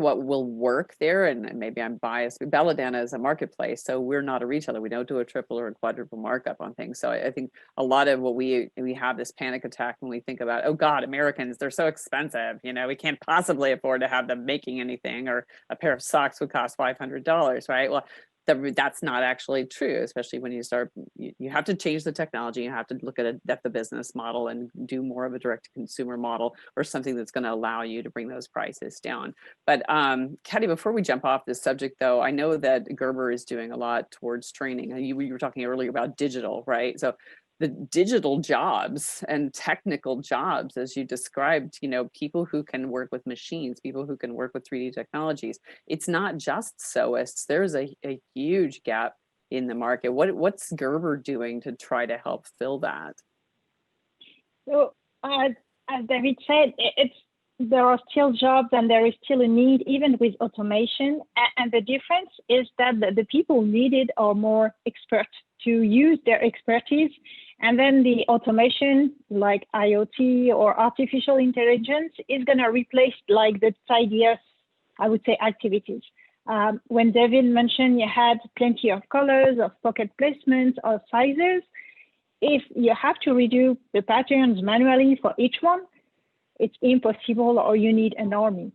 what will work there, and maybe I'm biased, Balodana is a marketplace, so we're not a retailer. We don't do a triple or a quadruple markup on things. So I think a lot of what we have this panic attack when we think about, oh God, Americans, they're so expensive. We can't possibly afford to have them making anything, or a pair of socks would cost $500, right? Well, that's not actually true, especially when you start, you have to change the technology, you have to look at the business model and do more of a direct to consumer model, or something that's going to allow you to bring those prices down. But Ketty, before we jump off this subject though, I know that Gerber is doing a lot towards training. You were talking earlier about digital, right? So the digital jobs and technical jobs, as you described, people who can work with machines, people who can work with 3D technologies. It's not just sewists. There's a huge gap in the market. What's Gerber doing to try to help fill that?
So as David said, there are still jobs and there is still a need, even with automation. And the difference is that the people needed are more expert to use their expertise. And then the automation, like IoT or artificial intelligence, is going to replace like the tedious, I would say, activities. When David mentioned you had plenty of colors, of pocket placements, or sizes, if you have to redo the patterns manually for each one, it's impossible, or you need an army.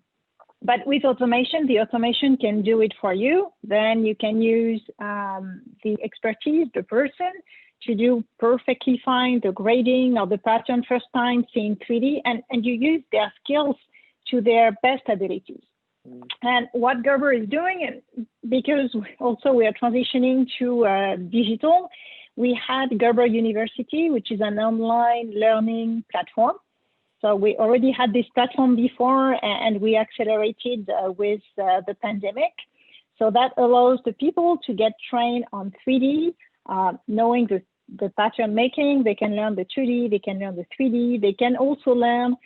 But with automation, the automation can do it for you. Then you can use the expertise, the person, to do perfectly fine the grading or the pattern first time, seeing 3D, and you use their skills to their best abilities. And what Gerber is doing, because also we are transitioning to digital, we had Gerber University, which is an online learning platform. So we already had this platform before, and we accelerated with the pandemic. So that allows the people to get trained on 3D, knowing the pattern making, they can learn the 2D, they can learn the 3D, they can also learn,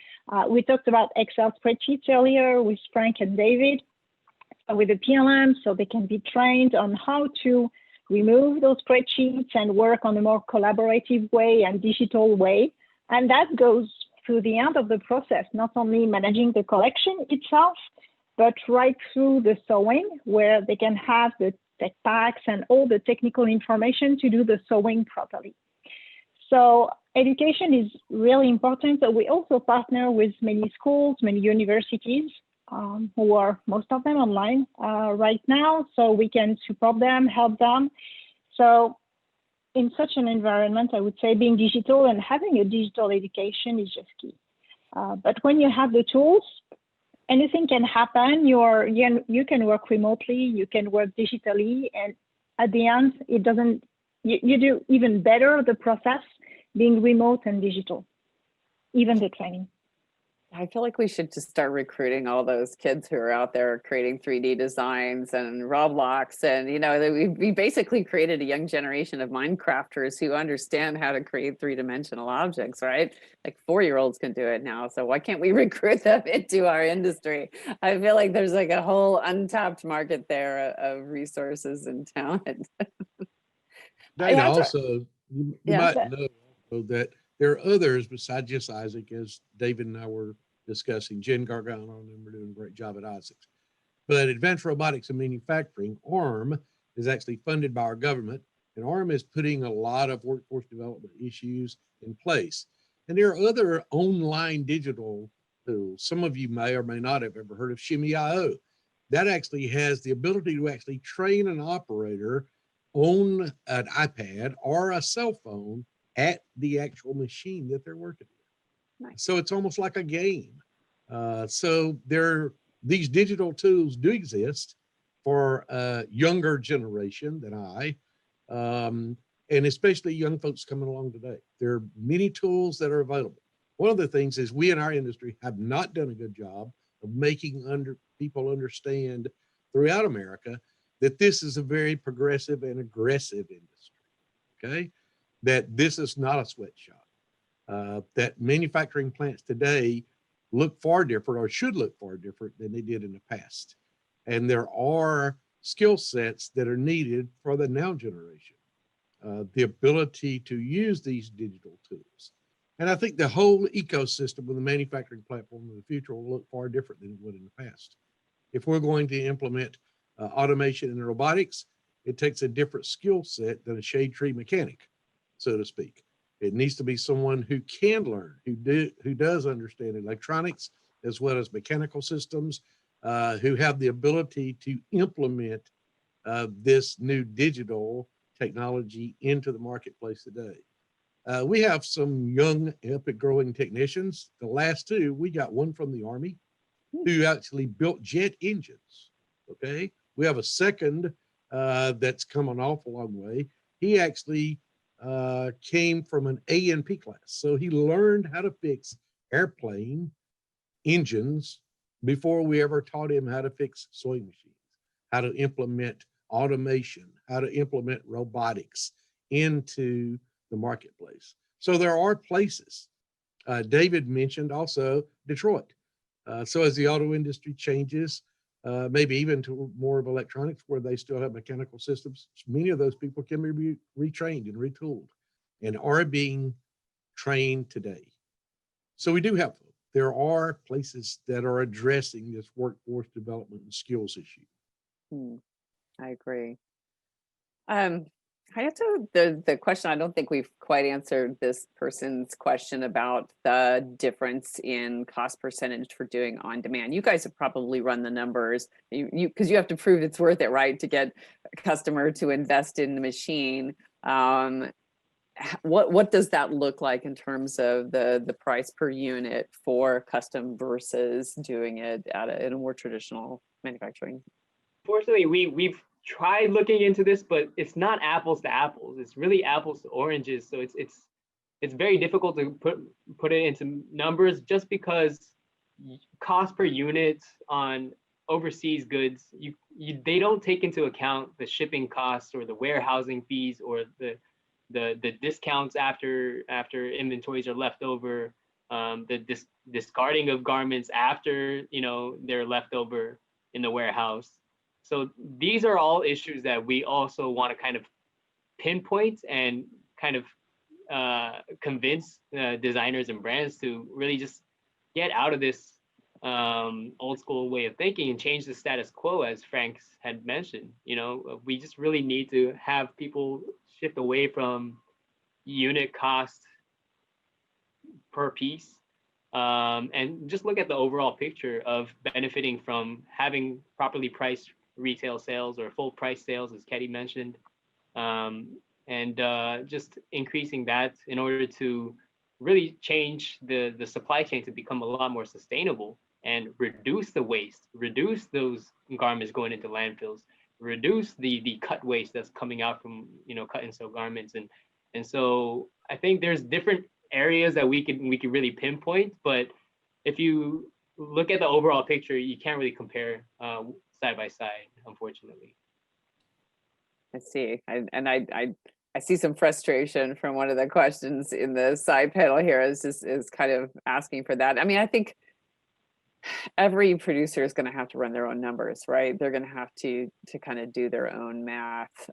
we talked about Excel spreadsheets earlier with Frank and David, with the PLM, so they can be trained on how to remove those spreadsheets and work on a more collaborative way and digital way. And that goes through the end of the process, not only managing the collection itself, but right through the sewing, where they can have the tech packs and all the technical information to do the sewing properly. So education is really important. So we also partner with many schools, many universities, who are most of them online right now. So we can support them, help them. So in such an environment, I would say being digital and having a digital education is just key. But when you have the tools, anything can happen. You can work remotely, you can work digitally, and at the end, it doesn't, you do even better the process being remote and digital, even the training.
I feel like we should just start recruiting all those kids who are out there creating 3D designs and Roblox. And, you know, we basically created a young generation of Minecrafters who understand how to create three-dimensional objects, right? Like 4-year-olds can do it now. So why can't we recruit them into our industry? I feel like there's like a whole untapped market there of resources and talent.
Dana, also, you
Yeah.
might know also that there are others besides just Isaac, as David and I were discussing. Jen Gargano and them are doing a great job at Isaacs. But Advanced Robotics and Manufacturing, ARM, is actually funded by our government, and ARM is putting a lot of workforce development issues in place. And there are other online digital tools. Some of you may or may not have ever heard of Shima.io. That actually has the ability to actually train an operator on an iPad or a cell phone at the actual machine that they're working with. Nice. So it's almost like a game. So these digital tools do exist for a younger generation than I, and especially young folks coming along today. There are many tools that are available. One of the things is we in our industry have not done a good job of making people understand throughout America that this is a very progressive and aggressive industry, okay? That this is not a sweatshop, that manufacturing plants today look far different, or should look far different than they did in the past. And there are skill sets that are needed for the now generation, the ability to use these digital tools. And I think the whole ecosystem of the manufacturing platform of the future will look far different than it would in the past. If we're going to implement automation and robotics, it takes a different skill set than a shade tree mechanic, so to speak. It needs to be someone who can learn, who does understand electronics as well as mechanical systems, who have the ability to implement this new digital technology into the marketplace today. We have some young, epic growing technicians. The last two, we got one from the Army who actually built jet engines, okay? We have a second that's come an awful long way. He actually came from an A&P class. So he learned how to fix airplane engines before we ever taught him how to fix sewing machines, how to implement automation, how to implement robotics into the marketplace. So there are places. David mentioned also Detroit. So as the auto industry changes, maybe even to more of electronics where they still have mechanical systems, many of those people can be retrained and retooled and are being trained today. So we do have, there are places that are addressing this workforce development and skills issue.
I agree. Hayato, the question, I don't think we've quite answered this person's question about the difference in cost percentage for doing on demand. You guys have probably run the numbers, because you have to prove it's worth it, right, to get a customer to invest in the machine. What does that look like in terms of the price per unit for custom versus doing it in a more traditional manufacturing?
Fortunately, we've tried looking into this, but it's not apples to apples. It's really apples to oranges. So it's very difficult to put it into numbers, just because cost per unit on overseas goods, they don't take into account the shipping costs or the warehousing fees or the the discounts after inventories are left over, the discarding of garments after they're left over in the warehouse. So these are all issues that we also want to kind of pinpoint and kind of convince designers and brands to really just get out of this old school way of thinking and change the status quo, as Frank had mentioned. We just really need to have people shift away from unit cost per piece, and just look at the overall picture of benefiting from having properly priced retail sales or full price sales, as Ketty mentioned, and just increasing that in order to really change the supply chain to become a lot more sustainable and reduce the waste, reduce those garments going into landfills, reduce the cut waste that's coming out from cut and sew garments. And so I think there's different areas that we could really pinpoint, but if you look at the overall picture, you can't really compare side by side, unfortunately.
I see. I see some frustration from one of the questions in the side panel here is kind of asking for that. I mean, I think every producer is going to have to run their own numbers, right? They're going to have to kind of do their own math.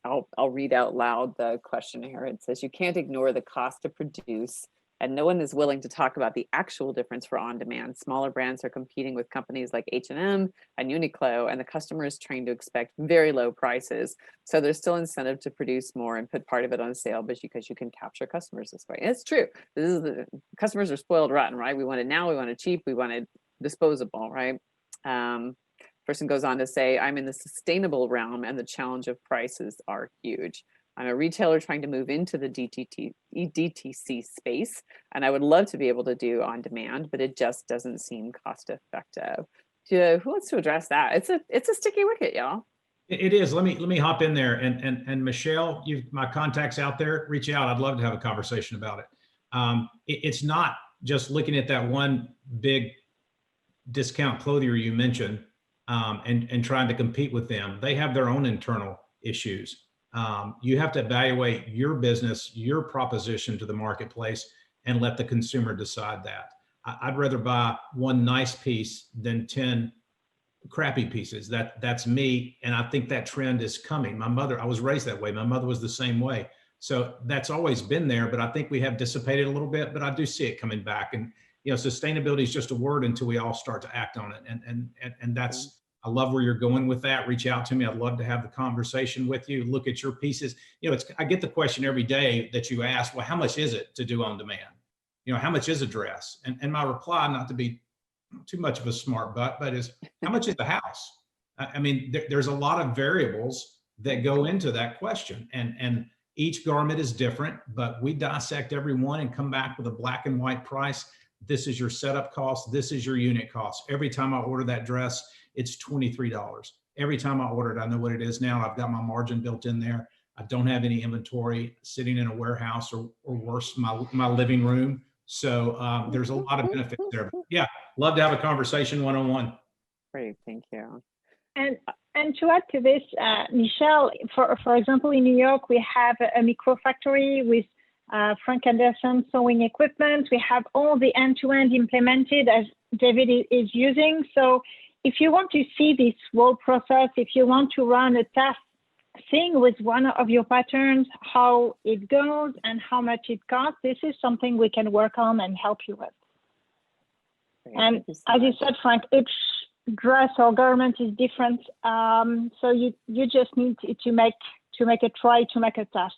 I'll read out loud the question here. It says, you can't ignore the cost to produce, and no one is willing to talk about the actual difference for on-demand. Smaller brands are competing with companies like H&M and Uniqlo, and the customer is trained to expect very low prices. So there's still incentive to produce more and put part of it on sale, but because you can capture customers this way. And it's true. Customers are spoiled rotten, right? We want it now, we want it cheap, we want it disposable, right? Person goes on to say, I'm in the sustainable realm and the challenge of prices are huge. I'm a retailer trying to move into the DTC space, and I would love to be able to do on demand, but it just doesn't seem cost effective. Who wants to address that? It's a sticky wicket, y'all.
It is. Let me hop in there, and Michelle, my contact's out there. Reach out. I'd love to have a conversation about it. It's not just looking at that one big discount clothier you mentioned, and trying to compete with them. They have their own internal issues. You have to evaluate your business, your proposition to the marketplace, and let the consumer decide that. I'd rather buy one nice piece than 10 crappy pieces. That's me. And I think that trend is coming. I was raised that way. My mother was the same way. So that's always been there, but I think we have dissipated a little bit, but I do see it coming back. And, sustainability is just a word until we all start to act on it. And that's, I love where you're going with that. Reach out to me. I'd love to have the conversation with you. Look at your pieces. I get the question every day that you ask, well, how much is it to do on demand? How much is a dress? And my reply, not to be too much of a smart butt, but is how much is the house? I mean, there's a lot of variables that go into that question. And each garment is different, but we dissect every one and come back with a black and white price. This is your setup cost. This is your unit cost. Every time I order that dress, it's $23. Every time I order it, I know what it is now. I've got my margin built in there. I don't have any inventory sitting in a warehouse or worse, my living room. So there's a lot of benefits there. Yeah, love to have a conversation one-on-one.
Great, thank you.
And to add to this, Michelle, for example, in New York, we have a micro factory with Frank Henderson sewing equipment. We have all the end-to-end implemented as David is using. So if you want to see this whole process, if you want to run a test thing with one of your patterns, how it goes and how much it costs, this is something we can work on and help you with.
Great,
and as you said, Frank, each dress or garment is different. So you just need to make a try, to make a test.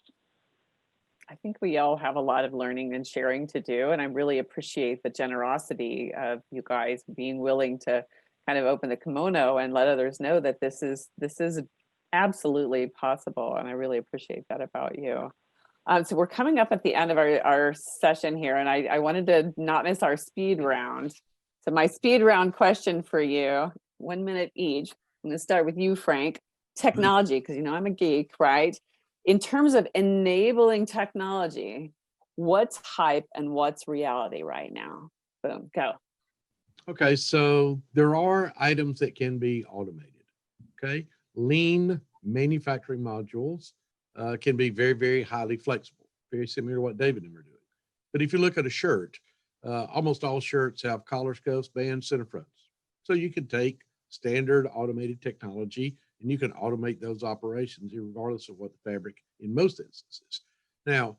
I think we all have a lot of learning and sharing to do, and I really appreciate the generosity of you guys being willing to kind of open the kimono and let others know that this is absolutely possible, and I really appreciate that about you. So we're coming up at the end of our session here, and I wanted to not miss our speed round. So my speed round question for you, 1 minute each. I'm going to start with you, Frank. Technology, because I'm a geek, right? In terms of enabling technology, what's hype and what's reality right now? Boom, go.
Okay, so there are items that can be automated. Okay, lean manufacturing modules can be very, very highly flexible, very similar to what David and I are doing. But if you look at a shirt, almost all shirts have collars, cuffs, bands, center fronts. So you can take standard automated technology and you can automate those operations regardless of what the fabric in most instances. Now,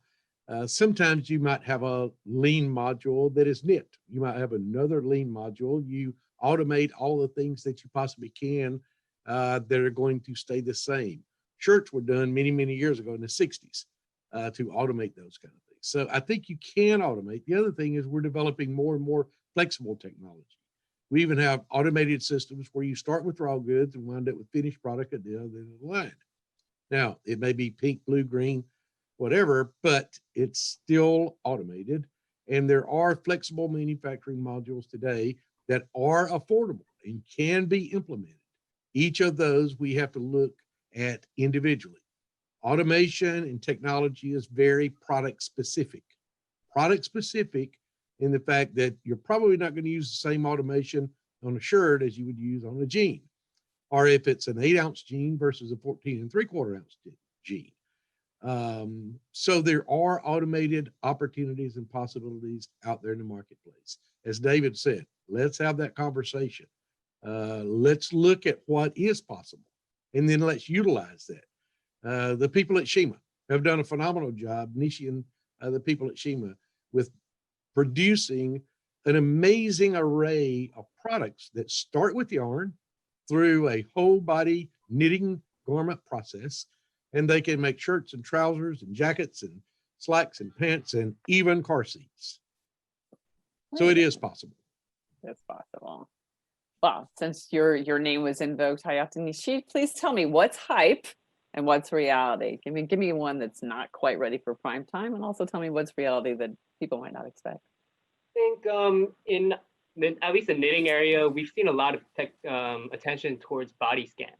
sometimes you might have a lean module that is knit. You might have another lean module. You automate all the things that you possibly can that are going to stay the same. Shirts were done many, many years ago in the 60s to automate those kind of things. So I think you can automate. The other thing is we're developing more and more flexible technology. We even have automated systems where you start with raw goods and wind up with finished product at the other end of the line. Now, it may be pink, blue, green, whatever, but it's still automated. And there are flexible manufacturing modules today that are affordable and can be implemented. Each of those we have to look at individually. Automation and technology is very product specific. Product specific in the fact that you're probably not going to use the same automation on a shirt as you would use on a jean, or if it's an 8-ounce jean versus a 14 3/4 ounce jean. So there are automated opportunities and possibilities out there in the marketplace. As David said, let's have that conversation. Let's look at what is possible, and then let's utilize that. The people at Shima have done a phenomenal job, Nishi and the people at Shima, with producing an amazing array of products that start with yarn through a whole body knitting garment process, and they can make shirts and trousers and jackets and slacks and pants and even car seats. So it is possible.
It's possible. Well, since your name was invoked, Hayato Nishi, please tell me what's hype and what's reality. Give me one that's not quite ready for prime time, and also tell me what's reality that people might not expect.
I think in at least the knitting area, we've seen a lot of attention towards body scan.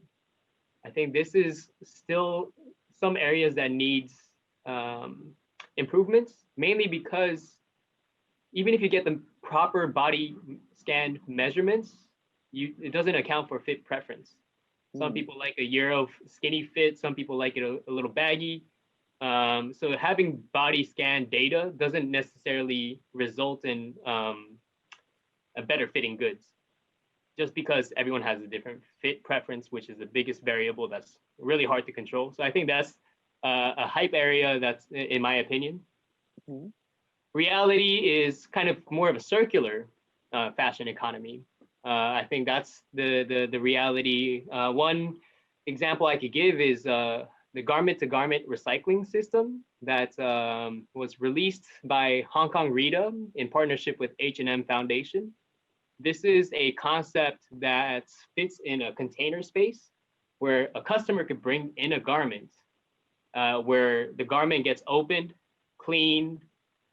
I think this is still some areas that needs improvements, mainly because even if you get the proper body scan measurements, it doesn't account for fit preference. Some people like a Euro skinny fit, some people like it a little baggy. So having body scan data doesn't necessarily result in a better fitting goods, just because everyone has a different fit preference, which is the biggest variable that's really hard to control. So I think that's a hype area that's, in my opinion. Mm-hmm. Reality is kind of more of a circular fashion economy. I think that's the reality. One example I could give is the garment-to-garment recycling system that was released by Hong Kong Rita in partnership with H&M Foundation. This is a concept that fits in a container space where a customer could bring in a garment where the garment gets opened, cleaned,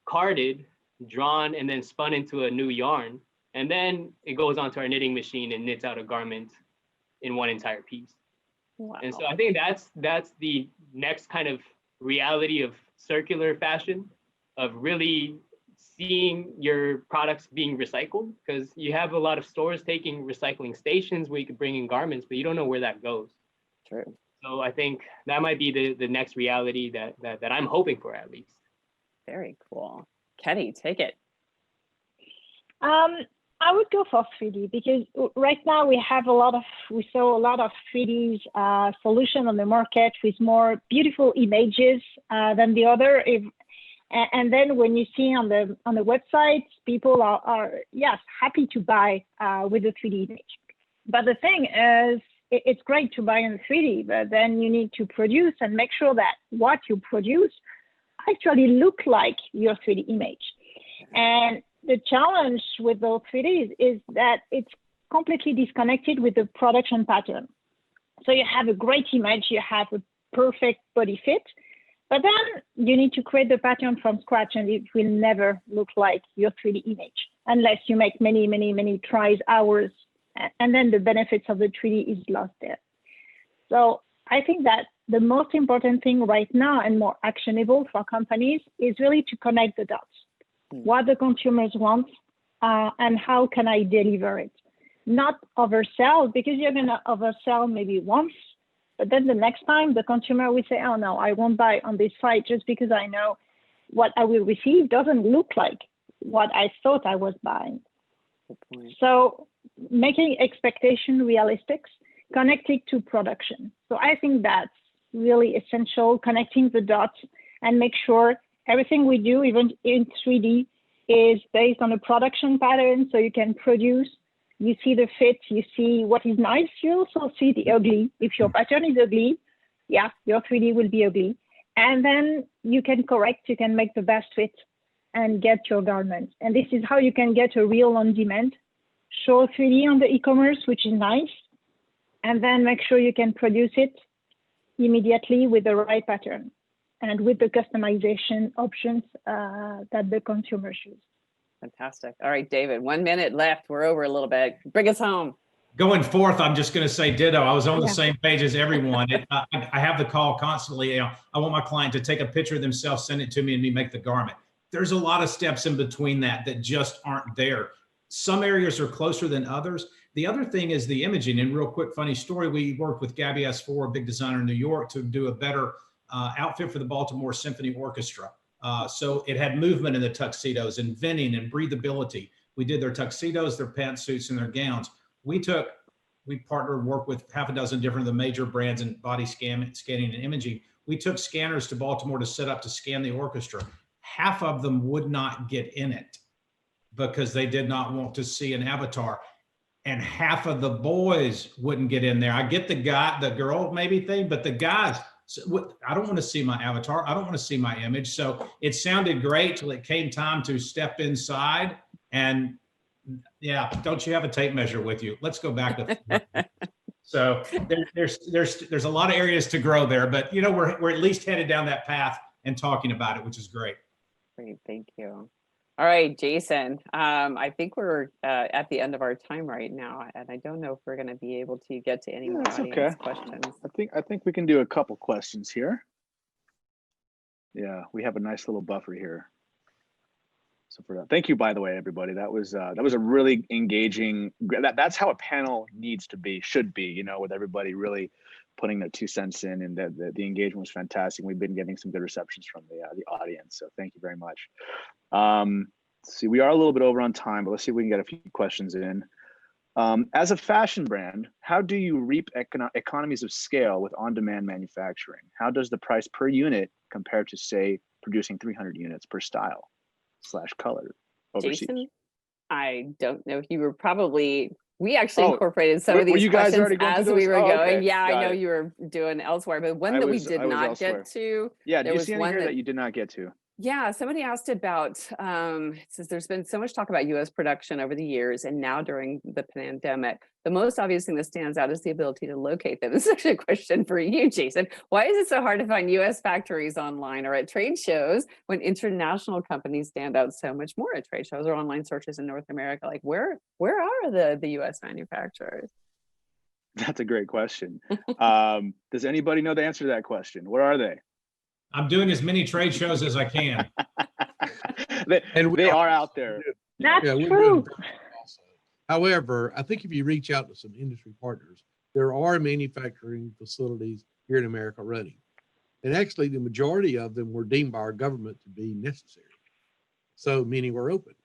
carded, drawn, and then spun into a new yarn. And then it goes onto our knitting machine and knits out a garment in one entire piece. Wow. And so I think that's the next kind of reality of circular fashion, of really seeing your products being recycled, because you have a lot of stores taking recycling stations where you could bring in garments, but you don't know where that goes.
True.
So I think that might be the next reality that I'm hoping for, at least.
Very cool. Ketty, take it.
I would go for 3D because right now we saw a lot of 3D solution on the market with more beautiful images than the other. And then when you see on the website, people are yes, happy to buy with the 3D image. But the thing is, it's great to buy in 3D, but then you need to produce and make sure that what you produce actually look like your 3D image. And the challenge with those 3Ds is that it's completely disconnected with the production pattern. So you have a great image, you have a perfect body fit, but then you need to create the pattern from scratch, and it will never look like your 3D image unless you make many, many, many tries, hours, and then the benefits of the 3D is lost there. So I think that the most important thing right now and more actionable for companies is really to connect the dots. What the consumers want and how can I deliver it? Not oversell, because you're going to oversell maybe once, But then the next time the consumer will say, oh no, I won't buy on this site just because I know what I will receive doesn't look like what I thought I was buying. So making expectation realistic, connected to production. So I think that's really essential, connecting the dots and make sure everything we do, even in 3D, is based on a production pattern. So you can produce, you see the fit, you see what is nice, you also see the ugly. If your pattern is ugly, yeah, your 3D will be ugly. And then you can correct, you can make the best fit and get your garment. And this is how you can get a real on-demand, show 3D on the e-commerce, which is nice, and then make sure you can produce it immediately with the right pattern and with the customization options that the consumer chooses.
Fantastic. All right, David, 1 minute left. We're over a little bit. Bring us home.
Going forth, I'm just going to say ditto. I was on the same page as everyone. I have the call constantly. I want my client to take a picture of themselves, send it to me, and me make the garment. There's a lot of steps in between that just aren't there. Some areas are closer than others. The other thing is the imaging. And real quick, funny story, we worked with Gabby S4, a big designer in New York, to do a better outfit for the Baltimore Symphony Orchestra. So it had movement in the tuxedos and venting and breathability. We did their tuxedos, their pantsuits, and their gowns. We partnered, worked with half a dozen different of the major brands in body scanning and imaging. We took scanners to Baltimore to set up to scan the orchestra. Half of them would not get in it because they did not want to see an avatar. And half of the boys wouldn't get in there. I get the girl maybe thing, but the guys, I don't want to see my avatar. I don't want to see my image. So it sounded great till it came time to step inside. And yeah, don't you have a tape measure with you? Let's go back to. So there's a lot of areas to grow there, but you know, we're at least headed down that path and talking about it, which is great.
Great, thank you. All right, Jason, I think we're at the end of our time right now, and I don't know if we're going to be able to get to any more audience questions.
I think we can do a couple questions here. Yeah, we have a nice little buffer here. So for that, thank you, by the way, everybody. That was a really engaging. That's how a panel needs to be, should be. You know, with everybody really putting their 2 cents in, and the engagement was fantastic. We've been getting some good receptions from the audience, so thank you very much. Let's see, we are a little bit over on time, but let's see if we can get a few questions in. As a fashion brand, how do you reap economies of scale with on-demand manufacturing? How does the price per unit compare to, say, producing 300 units per style / color overseas?
Jason, I don't know if you were probably. We actually incorporated some of these questions as we were going. Okay. Yeah, I know you were doing elsewhere, but one that we did not get to.
Yeah, do you see any here that you did not get to?
Yeah, somebody asked about, since there's been so much talk about US production over the years and now during the pandemic, the most obvious thing that stands out is the ability to locate them. This is actually a question for you, Jason. Why is it so hard to find US factories online or at trade shows when international companies stand out so much more at trade shows or online searches in North America? Like where are the US manufacturers?
That's a great question. Does anybody know the answer to that question? Where are they?
I'm doing as many trade shows as I can.
they are out there.
That's true.
However, I think if you reach out to some industry partners, there are manufacturing facilities here in America running. And actually, the majority of them were deemed by our government to be necessary. So many were open.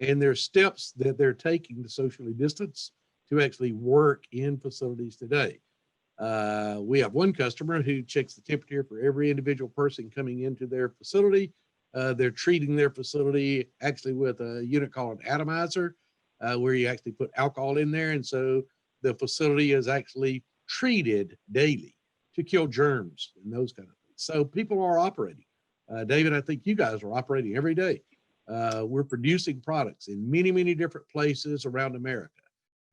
And there's steps that they're taking to socially distance to actually work in facilities today. We have one customer who checks the temperature for every individual person coming into their facility. They're treating their facility actually with a unit called an atomizer, where you actually put alcohol in there. And so the facility is actually treated daily to kill germs and those kind of things. So people are operating. David, I think you guys are operating every day. We're producing products in many, many different places around America.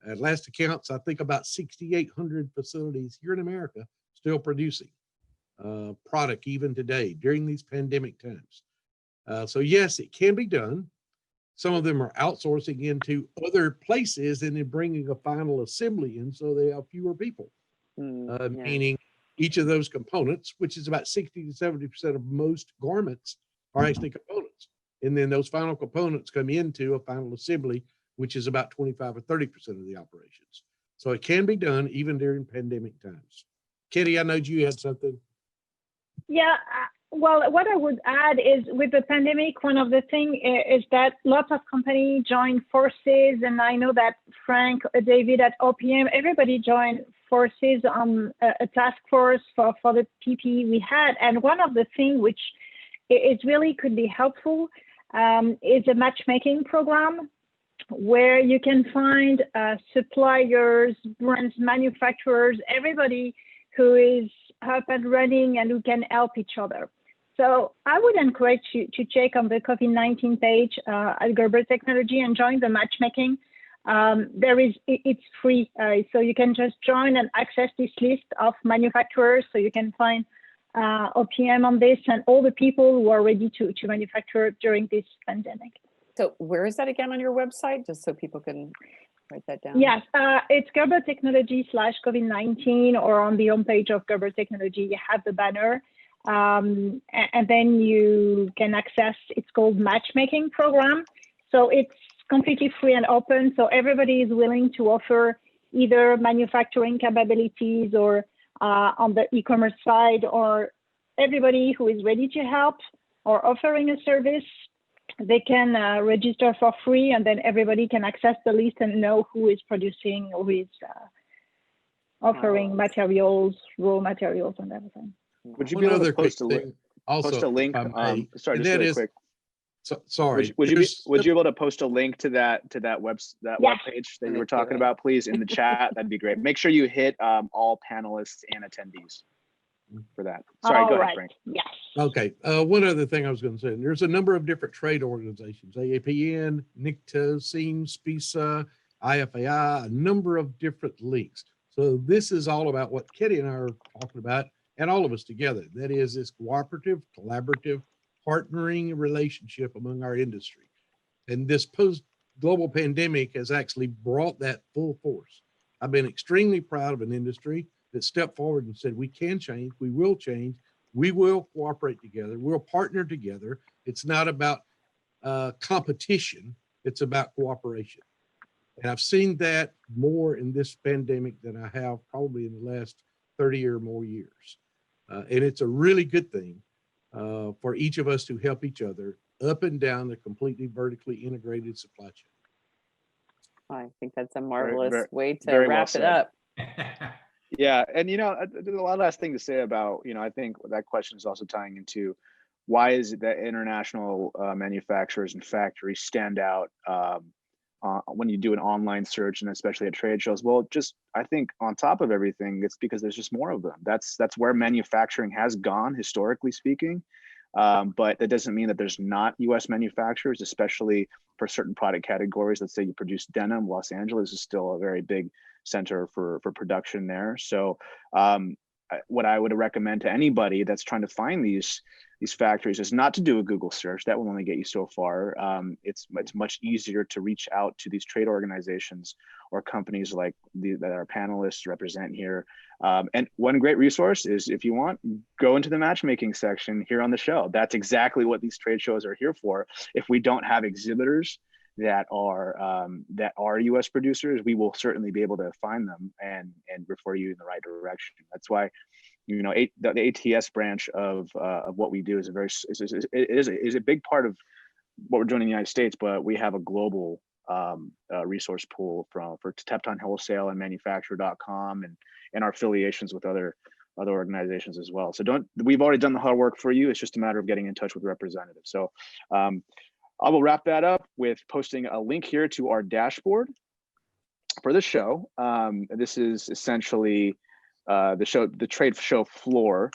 At last accounts, I think about 6,800 facilities here in America still producing product even today during these pandemic times. So yes, it can be done. Some of them are outsourcing into other places and then bringing a final assembly in so they have fewer people, meaning each of those components, which is about 60 to 70% of most garments, are actually components. And then those final components come into a final assembly, which is about 25 or 30% of the operations. So it can be done even during pandemic times. Ketty, I know you had something.
Yeah, well, what I would add is with the pandemic, one of the things is that lots of companies joined forces, and I know that Frank, David at OPM, everybody joined forces on a task force for the PPE we had. And one of the things which is really could be helpful is a matchmaking program where you can find suppliers, brands, manufacturers, everybody who is up and running and who can help each other. So I would encourage you to check on the COVID-19 page at Gerber Technology and join the matchmaking. It's free, so you can just join and access this list of manufacturers. So you can find OPM on this and all the people who are ready to manufacture during this pandemic.
So where is that again on your website, just so people can write that down?
Yes, it's Gerber Technology /COVID-19, or on the homepage of Gerber Technology, you have the banner. And then you can access, it's called Matchmaking Program. So it's completely free and open. So everybody is willing to offer either manufacturing capabilities or on the e-commerce side, or everybody who is ready to help or offering a service. They can register for free, and then everybody can access the list and know who is producing, who is offering materials, raw materials, and everything.
Would you be able to post a link?
Also,
Post a link. Sorry, just really quick.
Sorry.
Would you be able to post a link to that web page that you were talking about, please, in the chat? That'd be great. Make sure you hit all panelists and attendees for that. Sorry, go ahead, Frank.
Yes.
Okay. One other thing I was going to say, there's a number of different trade organizations, AAPN, NICTA, SEAM, SPISA, IFAI, a number of different links. So this is all about what Ketty and I are talking about, and all of us together. That is this cooperative, collaborative, partnering relationship among our industry. And this post-global pandemic has actually brought that full force. I've been extremely proud of an industry that stepped forward and said, we can change, we will cooperate together, we'll partner together. It's not about competition, it's about cooperation. And I've seen that more in this pandemic than I have probably in the last 30 or more years. And it's a really good thing for each of us to help each other up and down the completely vertically integrated supply chain.
I think that's a marvelous way to
very
wrap it up.
Yeah, and there's a lot last thing to say about, I think that question is also tying into why is it that international manufacturers and factories stand out when you do an online search, and especially at trade shows? Well, just I think on top of everything, it's because there's just more of them. That's where manufacturing has gone, historically speaking. But that doesn't mean that there's not U.S. manufacturers, especially for certain product categories. Let's say you produce denim. Los Angeles is still a very big center for production there. So what I would recommend to anybody that's trying to find these factories is not to do a Google search. That will only get you so far. It's much easier to reach out to these trade organizations or companies like that our panelists represent here. And one great resource is, if you want, go into the matchmaking section here on the show. That's exactly what these trade shows are here for. If we don't have exhibitors that are U.S. producers, we will certainly be able to find them and refer you in the right direction. That's why, the ATS branch of what we do is a big part of what we're doing in the United States, but we have a global resource pool for Tepton Wholesale and Manufacturer.com and our affiliations with other organizations as well. So we've already done the hard work for you. It's just a matter of getting in touch with representatives. So I will wrap that up with posting a link here to our dashboard for the show. This is essentially the trade show floor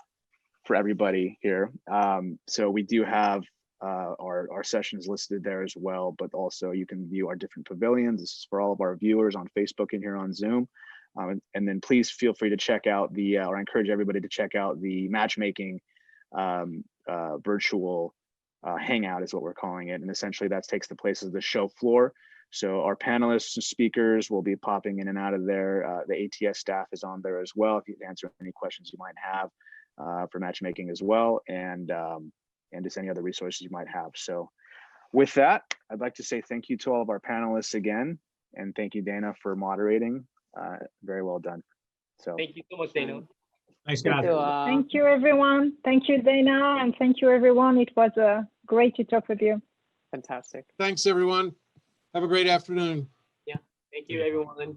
for everybody here. So we do have our sessions listed there as well, but also you can view our different pavilions. This is for all of our viewers on Facebook and here on Zoom. And then please feel free to check out or I encourage everybody to check out the matchmaking virtual hangout is what we're calling it. And essentially that takes the place of the show floor. So our panelists and speakers will be popping in and out of there. The ATS staff is on there as well, if you can answer any questions you might have for matchmaking as well, and just any other resources you might have. So with that, I'd like to say thank you to all of our panelists again, and thank you, Dana, for moderating. Very well done. So
thank you so much, Dana.
Thanks,
Thank
guys.
you all.
Thank you, everyone. Thank you, Dana, and thank you, everyone. It was great to talk with you.
Fantastic.
Thanks, everyone. Have a great afternoon.
Thank you, everyone.